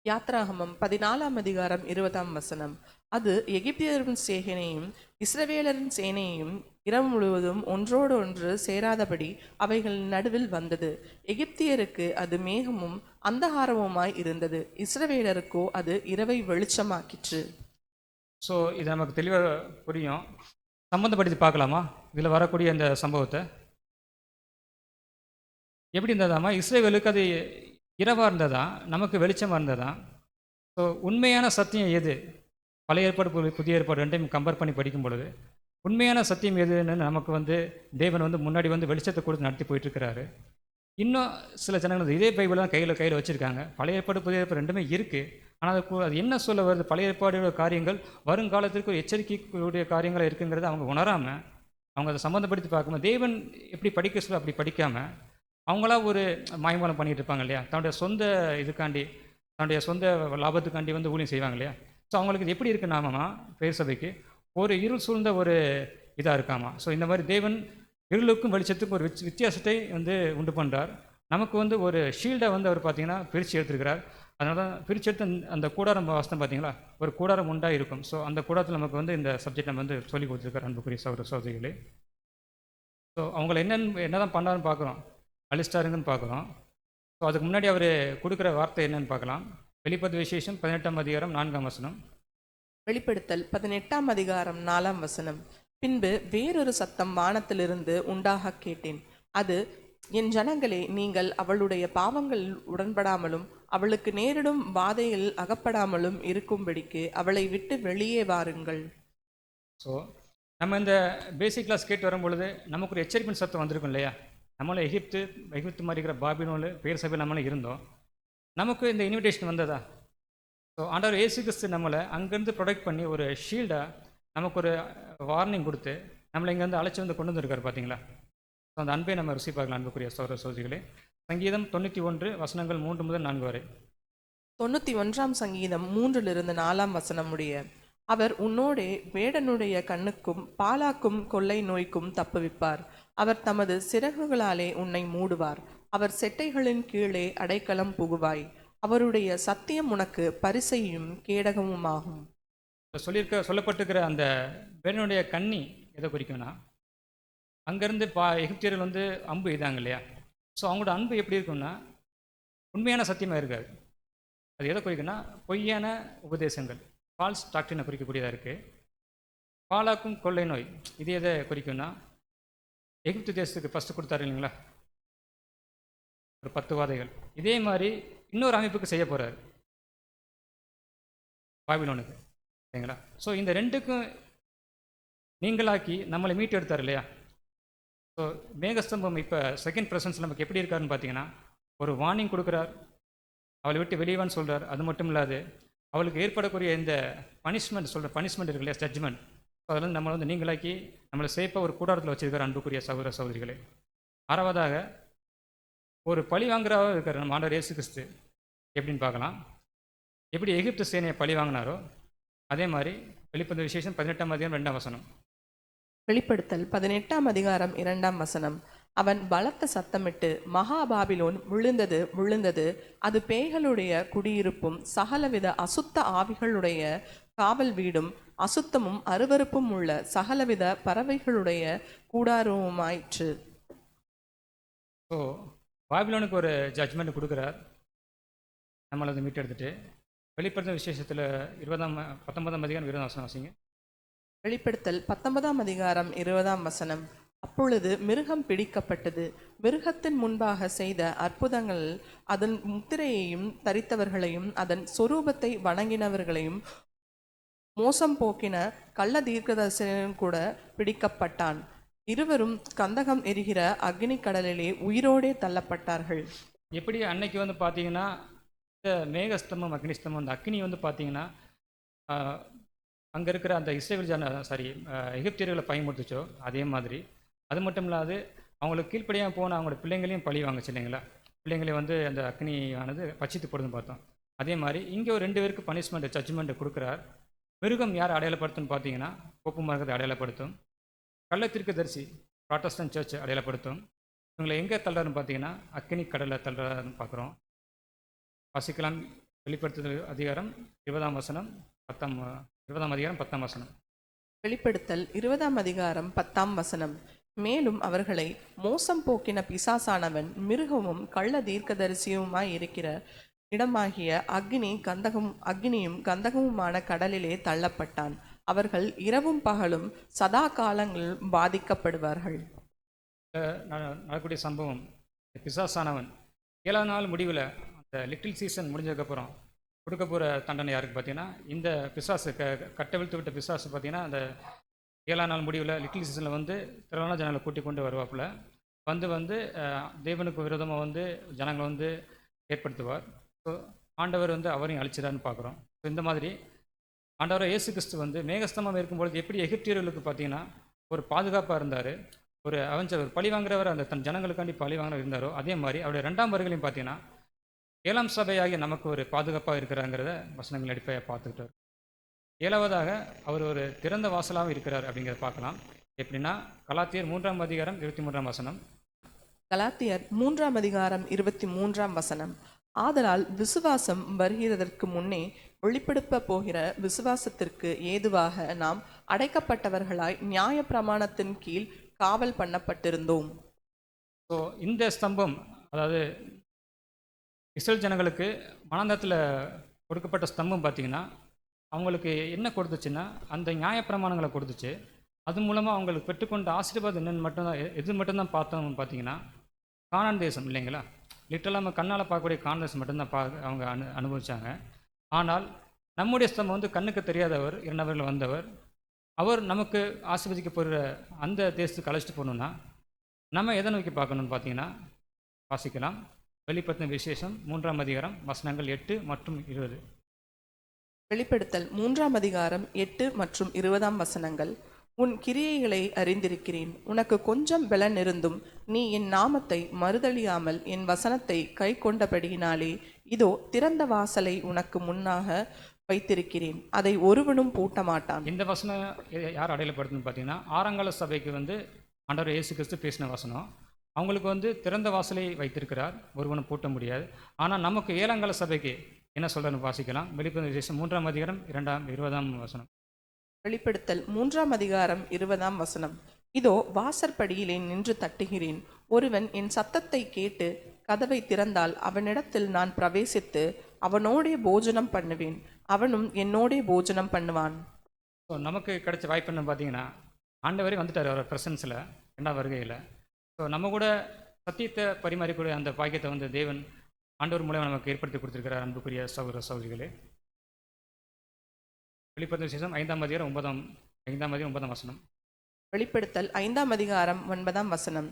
யாத்ராகமம் 14 வசனம். அது எகிப்தியரின் சேனையும் இஸ்ரவேலரின் சேனையும் இரவு முழுவதும் ஒன்றோடு ஒன்று சேராதபடி அவைகள் நடுவில் வந்தது. எகிப்தியருக்கு அது மேகமும் அந்தகாரமுமாய் இருந்தது, இஸ்ரவேலருக்கோ அது இரவை வெளிச்சமாக்கிற்று. ஸோ இது நமக்கு தெளிவாக புரியும். சம்மந்தப்படுத்தி பார்க்கலாமா இதில் வரக்கூடிய இந்த சம்பவத்தை? எப்படி இருந்ததாமா? இஸ்ரவேலுக்கு அது இரவாக இருந்ததா, நமக்கு வெளிச்சமாக இருந்ததா? ஸோ உண்மையான சத்தியம் எது? பழைய ஏற்பாடு புதிய ஏற்பாடு ரெண்டையும் கம்பேர் பண்ணி படிக்கும் பொழுது உண்மையான சத்தியம் எதுன்னு நமக்கு வந்து தேவன் வந்து முன்னாடி வந்து வெளிச்சத்தை கொடுத்து நடத்தி போயிட்டுருக்கிறாரு. இன்னும் சில ஜனங்கள் இதே பைபிள் தான் கையில் வச்சுருக்காங்க. பழைய ஏற்பாடு புதிய ஏற்பாடு ரெண்டுமே இருக்குது. ஆனால் அது என்ன சொல்ல வருது? பழைய ஏற்பாடு காரியங்கள் வருங்காலத்திற்கு ஒரு எச்சரிக்கைக்கூடிய காரியங்களாக இருக்குங்கிறத அவங்க உணராமல், அவங்க அதை சம்மந்தப்படுத்தி பார்க்கும்போது தேவன் எப்படி படிக்க சொல்ல அப்படி படிக்காமல் அவங்களா ஒரு மாயமாலம் பண்ணிகிட்டு இருப்பாங்க இல்லையா. தன்னுடைய சொந்த இதுக்காண்டி, தன்னுடைய சொந்த லாபத்துக்காண்டி வந்து ஊழியம் செய்வாங்க இல்லையா. ஸோ அவங்களுக்கு இது எப்படி இருக்குன்னாமா, பேர் சபைக்கு ஒரு இருள் சூழ்ந்த ஒரு இதாக இருக்காமா. ஸோ இந்த மாதிரி தேவன் இருளுக்கும் வெளிச்சத்துக்கும் ஒரு வித்தியாசத்தை வந்து உண்டு பண்ணுறார். நமக்கு வந்து ஒரு ஷீல்டை வந்து அவர் பார்த்திங்கன்னா பிரித்து எடுத்துருக்கிறார். அதனால தான் பிரித்து எடுத்து அந்த கூடாரம் வாசம் பார்த்தீங்களா, ஒரு கூடாரம் உண்டாக இருக்கும். ஸோ அந்த கூடாரத்தில் நமக்கு வந்து இந்த சப்ஜெக்ட் நம்ம வந்து சொல்லி கொடுத்துருக்கார் அன்புக்குரிய சகோதர சகோதரிகளே. ஸோ அவங்கள என்ன தான் பண்ணாருன்னு பார்க்குறோம், அழிச்சிட்டாருங்கன்னு பார்க்குறோம். ஸோ அதுக்கு முன்னாடி அவர் கொடுக்குற வார்த்தை என்னன்னு பார்க்கலாம். வெளிப்படுத்த விசேஷம் 18 வசனம். வெளிப்படுத்தல் 18 4 பின்பு வேறொரு சத்தம் வானத்திலிருந்து உண்டாக கேட்டேன். அது, என் ஜனங்களே, நீங்கள் அவளுடைய பாவங்கள் உடன்படாமலும் அவளுக்கு நேரிடும் வாதையில் அகப்படாமலும் இருக்கும்படிக்கு அவளை விட்டு வெளியே வாருங்கள். ஸோ நம்ம இந்த பேசிக் கிளாஸ் கேட்டு வரும் பொழுது நமக்கு ஒரு எச்சரிப்பின் சத்தம் வந்திருக்கும் இல்லையா. நம்மளும் எகிப்து மாதிரி இருக்கிற பாபிலோனில் பேர் சபையில் நம்மளும் இருந்தோம். நமக்கு இந்த இன்விடேஷன் வந்ததா? ஸோ ஆண்டவர் இயேசு கிறிஸ்து நம்மளை அங்கேருந்து ப்ரொடெக்ட் பண்ணி ஒரு ஷீல்டாக நமக்கு ஒரு வார்னிங் கொடுத்து நம்மளை இங்கேருந்து அழைச்சி வந்து கொண்டு வந்துருக்காரு பார்த்தீங்களா. ஸோ அந்த அன்பை நம்ம ருசி பார்க்கலாம் அன்புக்குரிய சகோதர சகோதரிகளே. சங்கீதம் 91 வசனங்கள் 3 முதல் 4 வரை. 91 சங்கீதம் 3 வசனம் முடிய. அவர் உன்னோடே வேடனுடைய கண்ணுக்கும் பாலாக்கும் கொள்ளை நோய்க்கும் தப்புவிப்பார். அவர் தமது சிறகுகளாலே உன்னை மூடுவார். அவர் செட்டைகளின் கீழே அடைக்கலம் புகுவாய். அவருடைய சத்தியம் உனக்கு பரிசையும் கேடகமுமாகும். சொல்லப்பட்டிருக்கிற அந்த வேடனுடைய கண்ணி எதை குறிக்கும்னா, அங்கேருந்து எகிப்தியர்கள் வந்து அம்பு இதாங்க இல்லையா. ஸோ அவங்களோட அன்பு எப்படி இருக்குன்னா உண்மையான சத்தியமாக இருக்காது. அது எதை குறிக்குன்னா பொய்யான உபதேசங்கள், ஃபால்ஸ் டாக்டரினை குறிக்கக்கூடியதாக இருக்குது. பாலாக்கும் கொள்ளை நோய் இது எதை குறிக்கும்னா எகிப்து தேசத்துக்கு ஃபஸ்ட்டு கொடுத்தாரு இல்லைங்களா, ஒரு 10 வாதைகள். இதே மாதிரி இன்னொரு அமைப்புக்கு செய்ய போகிறார், பாபிலோனுக்கு. சரிங்களா? ஸோ இந்த ரெண்டுக்கும் நீங்களாக்கி நம்மளை மீட்டு எடுத்தார் இல்லையா? ஸோ மேகஸ்தம்பம் இப்போ செகண்ட் ப்ரெசன்ஸ் நமக்கு எப்படி இருக்காருன்னு பார்த்தீங்கன்னா, ஒரு வார்னிங் கொடுக்குறார், அவளை விட்டு வெளியவான்னு சொல்கிறார். அது மட்டும் இல்லாது அவளுக்கு ஏற்படக்கூடிய இந்த பனிஷ்மெண்ட் இருக்கு இல்லையா, ஜட்ஜ்மெண்ட், அதில் வந்து நம்மளை வந்து நீங்களாக்கி நம்மளை சேஃபாக ஒரு கூடாரத்தில் வச்சிருக்கார். அன்புக்குரிய சகோதர சகோதரிகளே, ஆறாவதாக ஒரு பழி வாங்குறவராக இருக்கார் நம்ம ஆண்டவர் இயேசு கிறிஸ்து. எப்படின்னு பார்க்கலாம். எப்படி எகிப்து சேனையை பழி வாங்கினாரோ அதே மாதிரி வெளிப்படுத்தின விசேஷம் 18ஆம் அதிகாரம் 2ஆம் வசனம். வெளிப்படுத்தல் 18ஆம் அதிகாரம் 2ஆம் வசனம். அவன் பலத்த சத்தமிட்டு, மகா பாபிலோன் விழுந்தது விழுந்தது, அது பேய்களுடைய குடியிருப்பும் சகலவித அசுத்த ஆவிகளுடைய காவல் வீடும் அசுத்தமும் அருவருப்பும் உள்ள சகலவித பறவைகளுடைய கூடாரவுமாயிற்று. ஸோ பாபிலோனுக்கு ஒரு ஜட்ஜ்மெண்ட் கொடுக்குறார், நம்மளை அதை மீட்டெடுத்துட்டு. வெளிப்படுத்தின விசேஷத்தில் 19ஆம் அதிகாரம் 20ஆம் வசனம் வாசிங்க. வெளிப்படுத்தல் 19ஆம் அதிகாரம் 20ஆம் வசனம். அப்பொழுது மிருகம் பிடிக்கப்பட்டது. மிருகத்தின் முன்பாக செய்த அற்புதங்கள் அதன் முத்திரையையும் தரித்தவர்களையும் அதன் சொரூபத்தை வணங்கினவர்களையும் மோசம் போக்கின கள்ள தீர்க்கதரிசனும் கூட பிடிக்கப்பட்டான். இருவரும் கந்தகம் எரிகிற அக்னி கடலிலே உயிரோடே தள்ளப்பட்டார்கள். எப்படி அன்னைக்கு வந்து பார்த்தீங்கன்னா இந்த மேகஸ்தம்பம் அக்னிஸ்தம்பம், அந்த அக்னி வந்து பார்த்தீங்கன்னா அங்கே இருக்கிற அந்த எகிப்தியர்களை பயமுறுத்துச்சோ அதே மாதிரி, அது மட்டும் இல்லாது அவங்களுக்கு கீழ்ப்படியாக போன அவங்களோட பிள்ளைங்களையும் பழி வாங்குச்சு இல்லைங்களா. பிள்ளைங்களை வந்து அந்த அக்னியானது பட்சித்து போடுதுன்னு பார்த்தோம். அதே மாதிரி இங்கே ஒரு 2 பேருக்கு பனிஷ்மெண்ட் ஜட்ஜ்மெண்ட் கொடுக்குறார். மிருகம் யார் அடையாளப்படுத்தும்னு பார்த்தீங்கன்னா கோப்பு மரகத்தை அடையாளப்படுத்தும். கள்ளத்தீர்க்கதரிசி ப்ராட்டஸ்டன்ட் சர்ச் அடையாளப்படுத்தும். இவங்களை எங்கே தள்ளுறாருன்னு பார்த்தீங்கன்னா அக்னி கடலில் தள்ளுறாருன்னு பார்க்குறோம். வாசிக்கலாம். வெளிப்படுத்துதல் அதிகாரம் 20ஆம் வசனம் 20ஆம் அதிகாரம் 10ஆம் வசனம். வெளிப்படுத்தல் 20ஆம் அதிகாரம் 10ஆம் வசனம். மேலும் அவர்களை மோசம் போக்கின பிசாசானவன் மிருகமும் கள்ள தீர்க்கதரிசியுமாய் இருக்கிற இடமாகிய அக்னியும் கந்தகமுமான கடலிலே தள்ளப்பட்டான். அவர்கள் இரவும் பகலும் சதா காலங்களில் பாதிக்கப்படுவார்கள். நடக்கூடிய சம்பவம், பிசாசானவன் 7ஆம் நாள் முடிவில் அந்த லிட்டில் சீசன் முடிஞ்சதுக்கப்புறம் கொடுக்க போகிற தண்டனை யாருக்கு பார்த்தீங்கன்னா, இந்த பிசாசு கட்டவிழ்த்து விட்ட பிசாசு பார்த்தீங்கன்னா அந்த 7ஆம் நாள் முடிவில் லிட்டில் சீசனில் வந்து திரளான ஜனங்களை கூட்டி கொண்டு வருவாப்பில் வந்து தேவனுக்கு விரோதமாக வந்து ஜனங்களை வந்து ஏற்படுத்துவார். ஸோ ஆண்டவர் வந்து அவரையும் அழிச்சிடான்னு பார்க்குறோம். ஸோ இந்த மாதிரி ஆண்டவர் இயேசு கிறிஸ்து வந்து மேகஸ்தமாக இருக்கும்பொழுது எப்படி எகிப்தியர்களுக்கு பார்த்தீங்கன்னா ஒரு பாதுகாப்பாக இருந்தார், ஒரு அவஞ்சர், ஒரு பழி வாங்குறவர், அந்த தன் ஜனங்களுக்காண்டி பழி வாங்குறவர் இருந்தாரோ, அதே மாதிரி அவருடைய 2ஆம் வருகையிலையும் பார்த்தீங்கன்னா 7ஆம் சபையாகி நமக்கு ஒரு பாதுகாப்பாக இருக்கிறாங்கிறத வசனங்கள் அடிப்படையாக பார்த்துக்கிட்டார். 7வதாக அவர் ஒரு திறந்த வாசலாகவும் இருக்கிறார் அப்படிங்கிறத பார்க்கலாம். எப்படின்னா கலாத்தியர் 3ஆம் அதிகாரம் 23ஆம் வசனம். கலாத்தியர் 3ஆம் அதிகாரம் 23ஆம் வசனம். ஆதலால் விசுவாசம் வருகிறதற்கு முன்னே வெளிப்படுத்த போகிற விசுவாசத்திற்கு ஏதுவாக நாம் அடைக்கப்பட்டவர்களாய் நியாய பிரமாணத்தின் கீழ் காவல் பண்ணப்பட்டிருந்தோம். ஸோ இந்த ஸ்தம்பம், அதாவது இஸ்ரேல் ஜனங்களுக்கு மனாந்தரத்தில் கொடுக்கப்பட்ட ஸ்தம்பம் பார்த்திங்கன்னா அவங்களுக்கு என்ன கொடுத்துச்சுன்னா அந்த நியாயப்பிரமாணங்களை கொடுத்துச்சு. அது மூலமாக அவங்களுக்கு பெற்றுக்கொண்ட ஆசீர்வாதம் என்னென்னு மட்டும்தான் மட்டும்தான் பார்த்தோம் பார்த்தீங்கன்னா கானான் தேசம் இல்லைங்களா. லிட்டரலாக நம்ம கண்ணால் பார்க்கக்கூடிய கானான் தேசம் மட்டும்தான் அவங்க அனுபவிச்சாங்க. ஆனால் நம்முடைய ஸ்தம்பம் வந்து கண்ணுக்கு தெரியாதவர், 2 வந்தவர், அவர் நமக்கு ஆசீர்வதிக்க போகிற அந்த தேசத்துக்கு அழைச்சிட்டு போகணுன்னா நம்ம எதை நோக்கி பார்க்கணுன்னு பார்த்தீங்கன்னா வாசிக்கலாம். வெளிப்படுத்தின விசேஷம் 3ஆம் அதிகாரம் வசனங்கள் 8 மற்றும் 20. வெளிப்படுத்தல் 3ஆம் அதிகாரம் 8 மற்றும் 20ஆம் வசனங்கள். உன் கிரியைகளை அறிந்திருக்கிறேன். உனக்கு கொஞ்சம் பலன் இருந்தும் நீ என் நாமத்தை மறுதலியாமல் என் வசனத்தை கை கொண்டபடியினாலே இதோ திறந்த வாசலை உனக்கு முன்னாக வைத்திருக்கிறேன், அதை ஒருவனும் பூட்ட மாட்டான். இந்த வசனம் யார் அடையாளப்படுத்துன்னு பார்த்தீங்கன்னா ஆரங்கால சபைக்கு வந்து ஆண்டவர் இயேசு கிறிஸ்து பேசின வசனம். அவங்களுக்கு வந்து திறந்த வாசலை வைத்திருக்கிறார், ஒருவனும் பூட்ட முடியாது. ஆனால் நமக்கு 7ஆங்கால சபைக்கு என்ன சொல்கிறன்னு வாசிக்கலாம். வெளிப்படுத்தின விசேஷம் 3ஆம் அதிகாரம் 20ஆம் வசனம். வெளிப்படுத்தல் 3ஆம் அதிகாரம் 20ஆம் வசனம். இதோ வாசற்படியிலே நின்று தட்டுகிறேன். ஒருவன் என் சத்தத்தை கேட்டு கதவை திறந்தால் அவனிடத்தில் நான் பிரவேசித்து அவனோடே போஜனம் பண்ணுவேன், அவனும் என்னோடே போஜனம் பண்ணுவான். ஸோ நமக்கு கிடைச்ச வாய்ப்பு என்ன பார்த்தீங்கன்னா ஆண்டவரே வந்துட்டார் அவர் ப்ரெசன்ஸில். ரெண்டாம் வருகையில். ஸோ நம்ம கூட சத்தியத்தை பரிமாறிக்கூடிய அந்த பாக்கியத்தை வந்து தேவன் ஆண்டவர் மூலம் நமக்கு ஏற்படுத்தி கொடுத்துருக்கிறார். அன்புக்குரிய சகோதர சகோதரிகளே, வெளிப்படுத்தின விசேஷம் 5 வசனம். வெளிப்படுத்தல் 5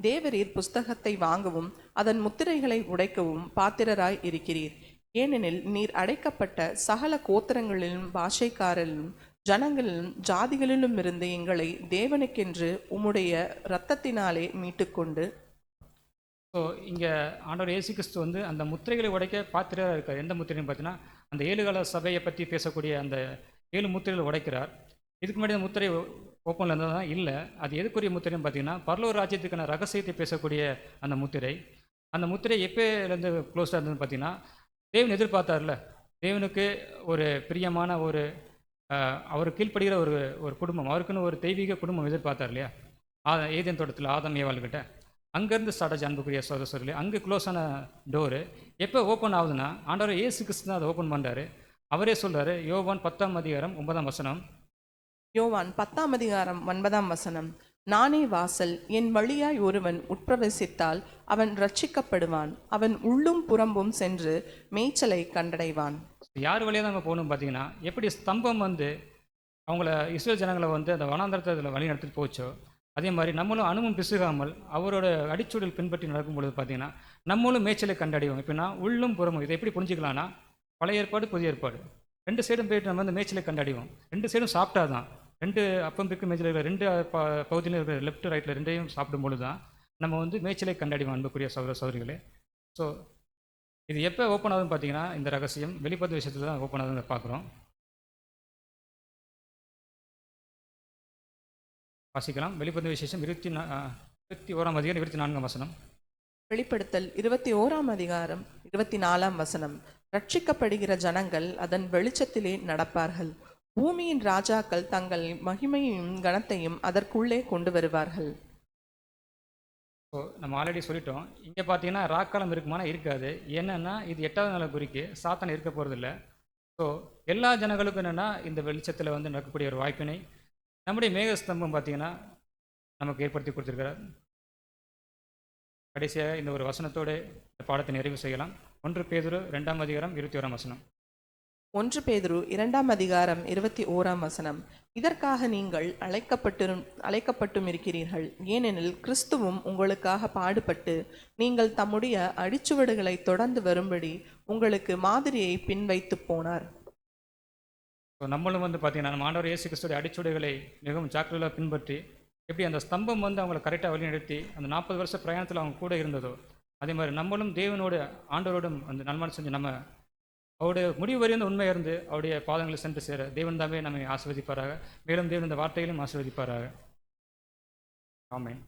தேவரீர் புஸ்தகத்தை வாங்கவும் அதன் முத்திரைகளை உடைக்கவும் பாத்திரராய் இருக்கிறீர். ஏனெனில் நீர் அடைக்கப்பட்ட சகல கோத்திரங்களிலும் பாஷைக்காரரிலும் ஜனங்களிலும் ஜாதிகளிலும் இருந்து எங்களை தேவனுக்கென்று உம்முடைய இரத்தத்தினாலே மீட்டுக்கொண்டு. ஸோ இங்கே ஆண்டவர் இயேசு கிறிஸ்து வந்து அந்த முத்திரைகளை உடைக்க பாத்திரராக இருக்கார். எந்த முத்திரைன்னு பார்த்தீங்கன்னா அந்த 7 கால சபையை பற்றி பேசக்கூடிய அந்த 7 முத்திரைகளை உடைக்கிறார். இதுக்கு முன்னாடி அந்த முத்திரை ஓப்பனில் இருந்தது தான் இல்லை. அது எதுக்குரிய முத்திரைன்னு பார்த்தீங்கன்னா பரலோக ராஜ்யத்துக்கான ரகசியத்தை பேசக்கூடிய அந்த முத்திரை. அந்த முத்திரை எப்போலேருந்து க்ளோஸாக இருந்ததுன்னு பார்த்தீங்கன்னா, தேவன் எதிர்பார்த்தார்ல, தேவனுக்கு ஒரு பிரியமான ஒரு அவர் கீழ்ப்படுகிற ஒரு ஒரு குடும்பம், அவருக்குன்னு ஒரு தெய்வீக குடும்பம் எதிர்பார்த்தார் இல்லையா? ஏதேன் தோட்டத்தில் ஆதாம் ஏவாள்கிட்ட அங்கேருந்து ஸ்டார்ட் ஆச்சு. அன்புக்குரிய சோதரர்களே, அங்கே க்ளோஸான டோரு எப்போ ஓப்பன் ஆகுதுன்னா ஆண்டவர் இயேசு கிறிஸ்து தான் அதை ஓப்பன் பண்ணுறாரு. அவரே சொல்கிறாரு, யோவான் 10:9 யோவான் 10:9 நானே வாசல், என் வழியாய் ஒருவன் உட்பிரவேசித்தால் அவன் ரட்சிக்கப்படுவான், அவன் உள்ளும் புறம்பும் சென்று மேய்ச்சலை கண்டடைவான். யார் வழியாக தான் அங்கே போகணும் பார்த்தீங்கன்னா, எப்படி ஸ்தம்பம் வந்து அவங்கள இஸ்ரேல் ஜனங்களை வந்து அந்த வனாந்தரத்தில் வழி நடத்திட்டு போச்சோ, அதே மாதிரி நம்மளும் அனுமம் பிசுகாமல் அவரோட அடிச்சூழல் பின்பற்றி நடக்கும் பொழுது பார்த்தீங்கன்னா நம்மளும் மேய்ச்சலை கண்டடைவோம். எப்படின்னா உள்ளும் புறமும். இதை எப்படி புரிஞ்சுக்கலாம்னா, பழைய ஏற்பாடு புதிய ஏற்பாடு 2 சைடும் போயிட்டு நம்ம வந்து மேய்ச்சலை கண்டடைவோம். 2 சைடும் சாப்பிட்டா தான், 2 அப்பம் பிக்கு மேய்ச்சல் இருக்கிற 2 பகுதியில் இருக்கிற லெஃப்ட் ரைட்டில் 2ஐயும் சாப்பிடும் பொழுது தான் நம்ம வந்து மேய்ச்சலை கண்டடைவோம். அன்புக்குரிய சகோதர சகோதரிகளே, ஸோ இது எப்போ ஓப்பன் ஆகுதுன்னு பார்த்தீங்கன்னா, இந்த ரகசியம் வெளிப்படுத்த விஷயத்தில் தான் ஓப்பன் ஆகுதுன்னு பார்க்குறோம். வாசிக்கலாம். வெளிப்படுத்த விசேஷம் 21:24. வெளிப்படுத்தல் 21:24. ரட்சிக்கப்படுகிற ஜனங்கள் அதன் வெளிச்சத்திலே நடப்பார்கள். பூமியின் ராஜாக்கள் தங்கள் மகிமையும் கனத்தையும் அதற்குள்ளே கொண்டு வருவார்கள். ஸோ நம்ம ஆல்ரெடி சொல்லிட்டோம். இங்கே பார்த்தீங்கன்னா ராக்காலம் இருக்குமானா இருக்காது. என்னென்னா இது 8வது நாளை குறிக்கு சாத்தான் இருக்க போகிறதில்ல. ஸோ எல்லா ஜனங்களுக்கும் என்னென்னா இந்த வெளிச்சத்தில் வந்து நடக்கக்கூடிய ஒரு வாய்ப்பினை நம்முடைய மேகஸ்தம்பம் பார்த்தீங்கன்னா நமக்கு ஏற்படுத்தி கொடுத்துருக்கிறார். கடைசியாக இந்த ஒரு வசனத்தோடு இந்த பாடத்தை நிறைவு செய்யலாம். 1 பேதுரு 2:21. 1 பேதுரு 2:21. இதற்காக நீங்கள் அழைக்கப்பட்டும் இருக்கிறீர்கள். ஏனெனில் கிறிஸ்துவும் உங்களுக்காக பாடுபட்டு நீங்கள் தம்முடைய அடிச்சுவடுகளை தொடர்ந்து வரும்படி உங்களுக்கு மாதிரியை பின்வைத்து போனார். ஸோ நம்மளும் வந்து பார்த்தீங்கன்னா நம்ம ஆண்டவர் இயேசு கிறிஸ்துடைய அடிச்சுவடுகளை மிகவும் ஜாக்கிரதையாக பின்பற்றி எப்படி அந்த ஸ்தம்பம் வந்து அவங்களை கரெக்டாக வழிநடத்தி அந்த 40 வருஷ பிரயாணத்தில் அவங்க கூட இருந்ததோ, அதே மாதிரி நம்மளும் தேவனோட ஆண்டவரோடும் அந்த நன்மையை செஞ்சு நம்ம அவருடைய முடிவு வரையும் உண்மையாக இருந்து அவருடைய பாதங்களை சென்று சேர தேவன் தாமே நம்மை ஆசீர்வதிப்பாராக. மேலும் தேவன் இந்த வார்த்தைகளையும் ஆசீர்வதிப்பாராக. ஆமென்.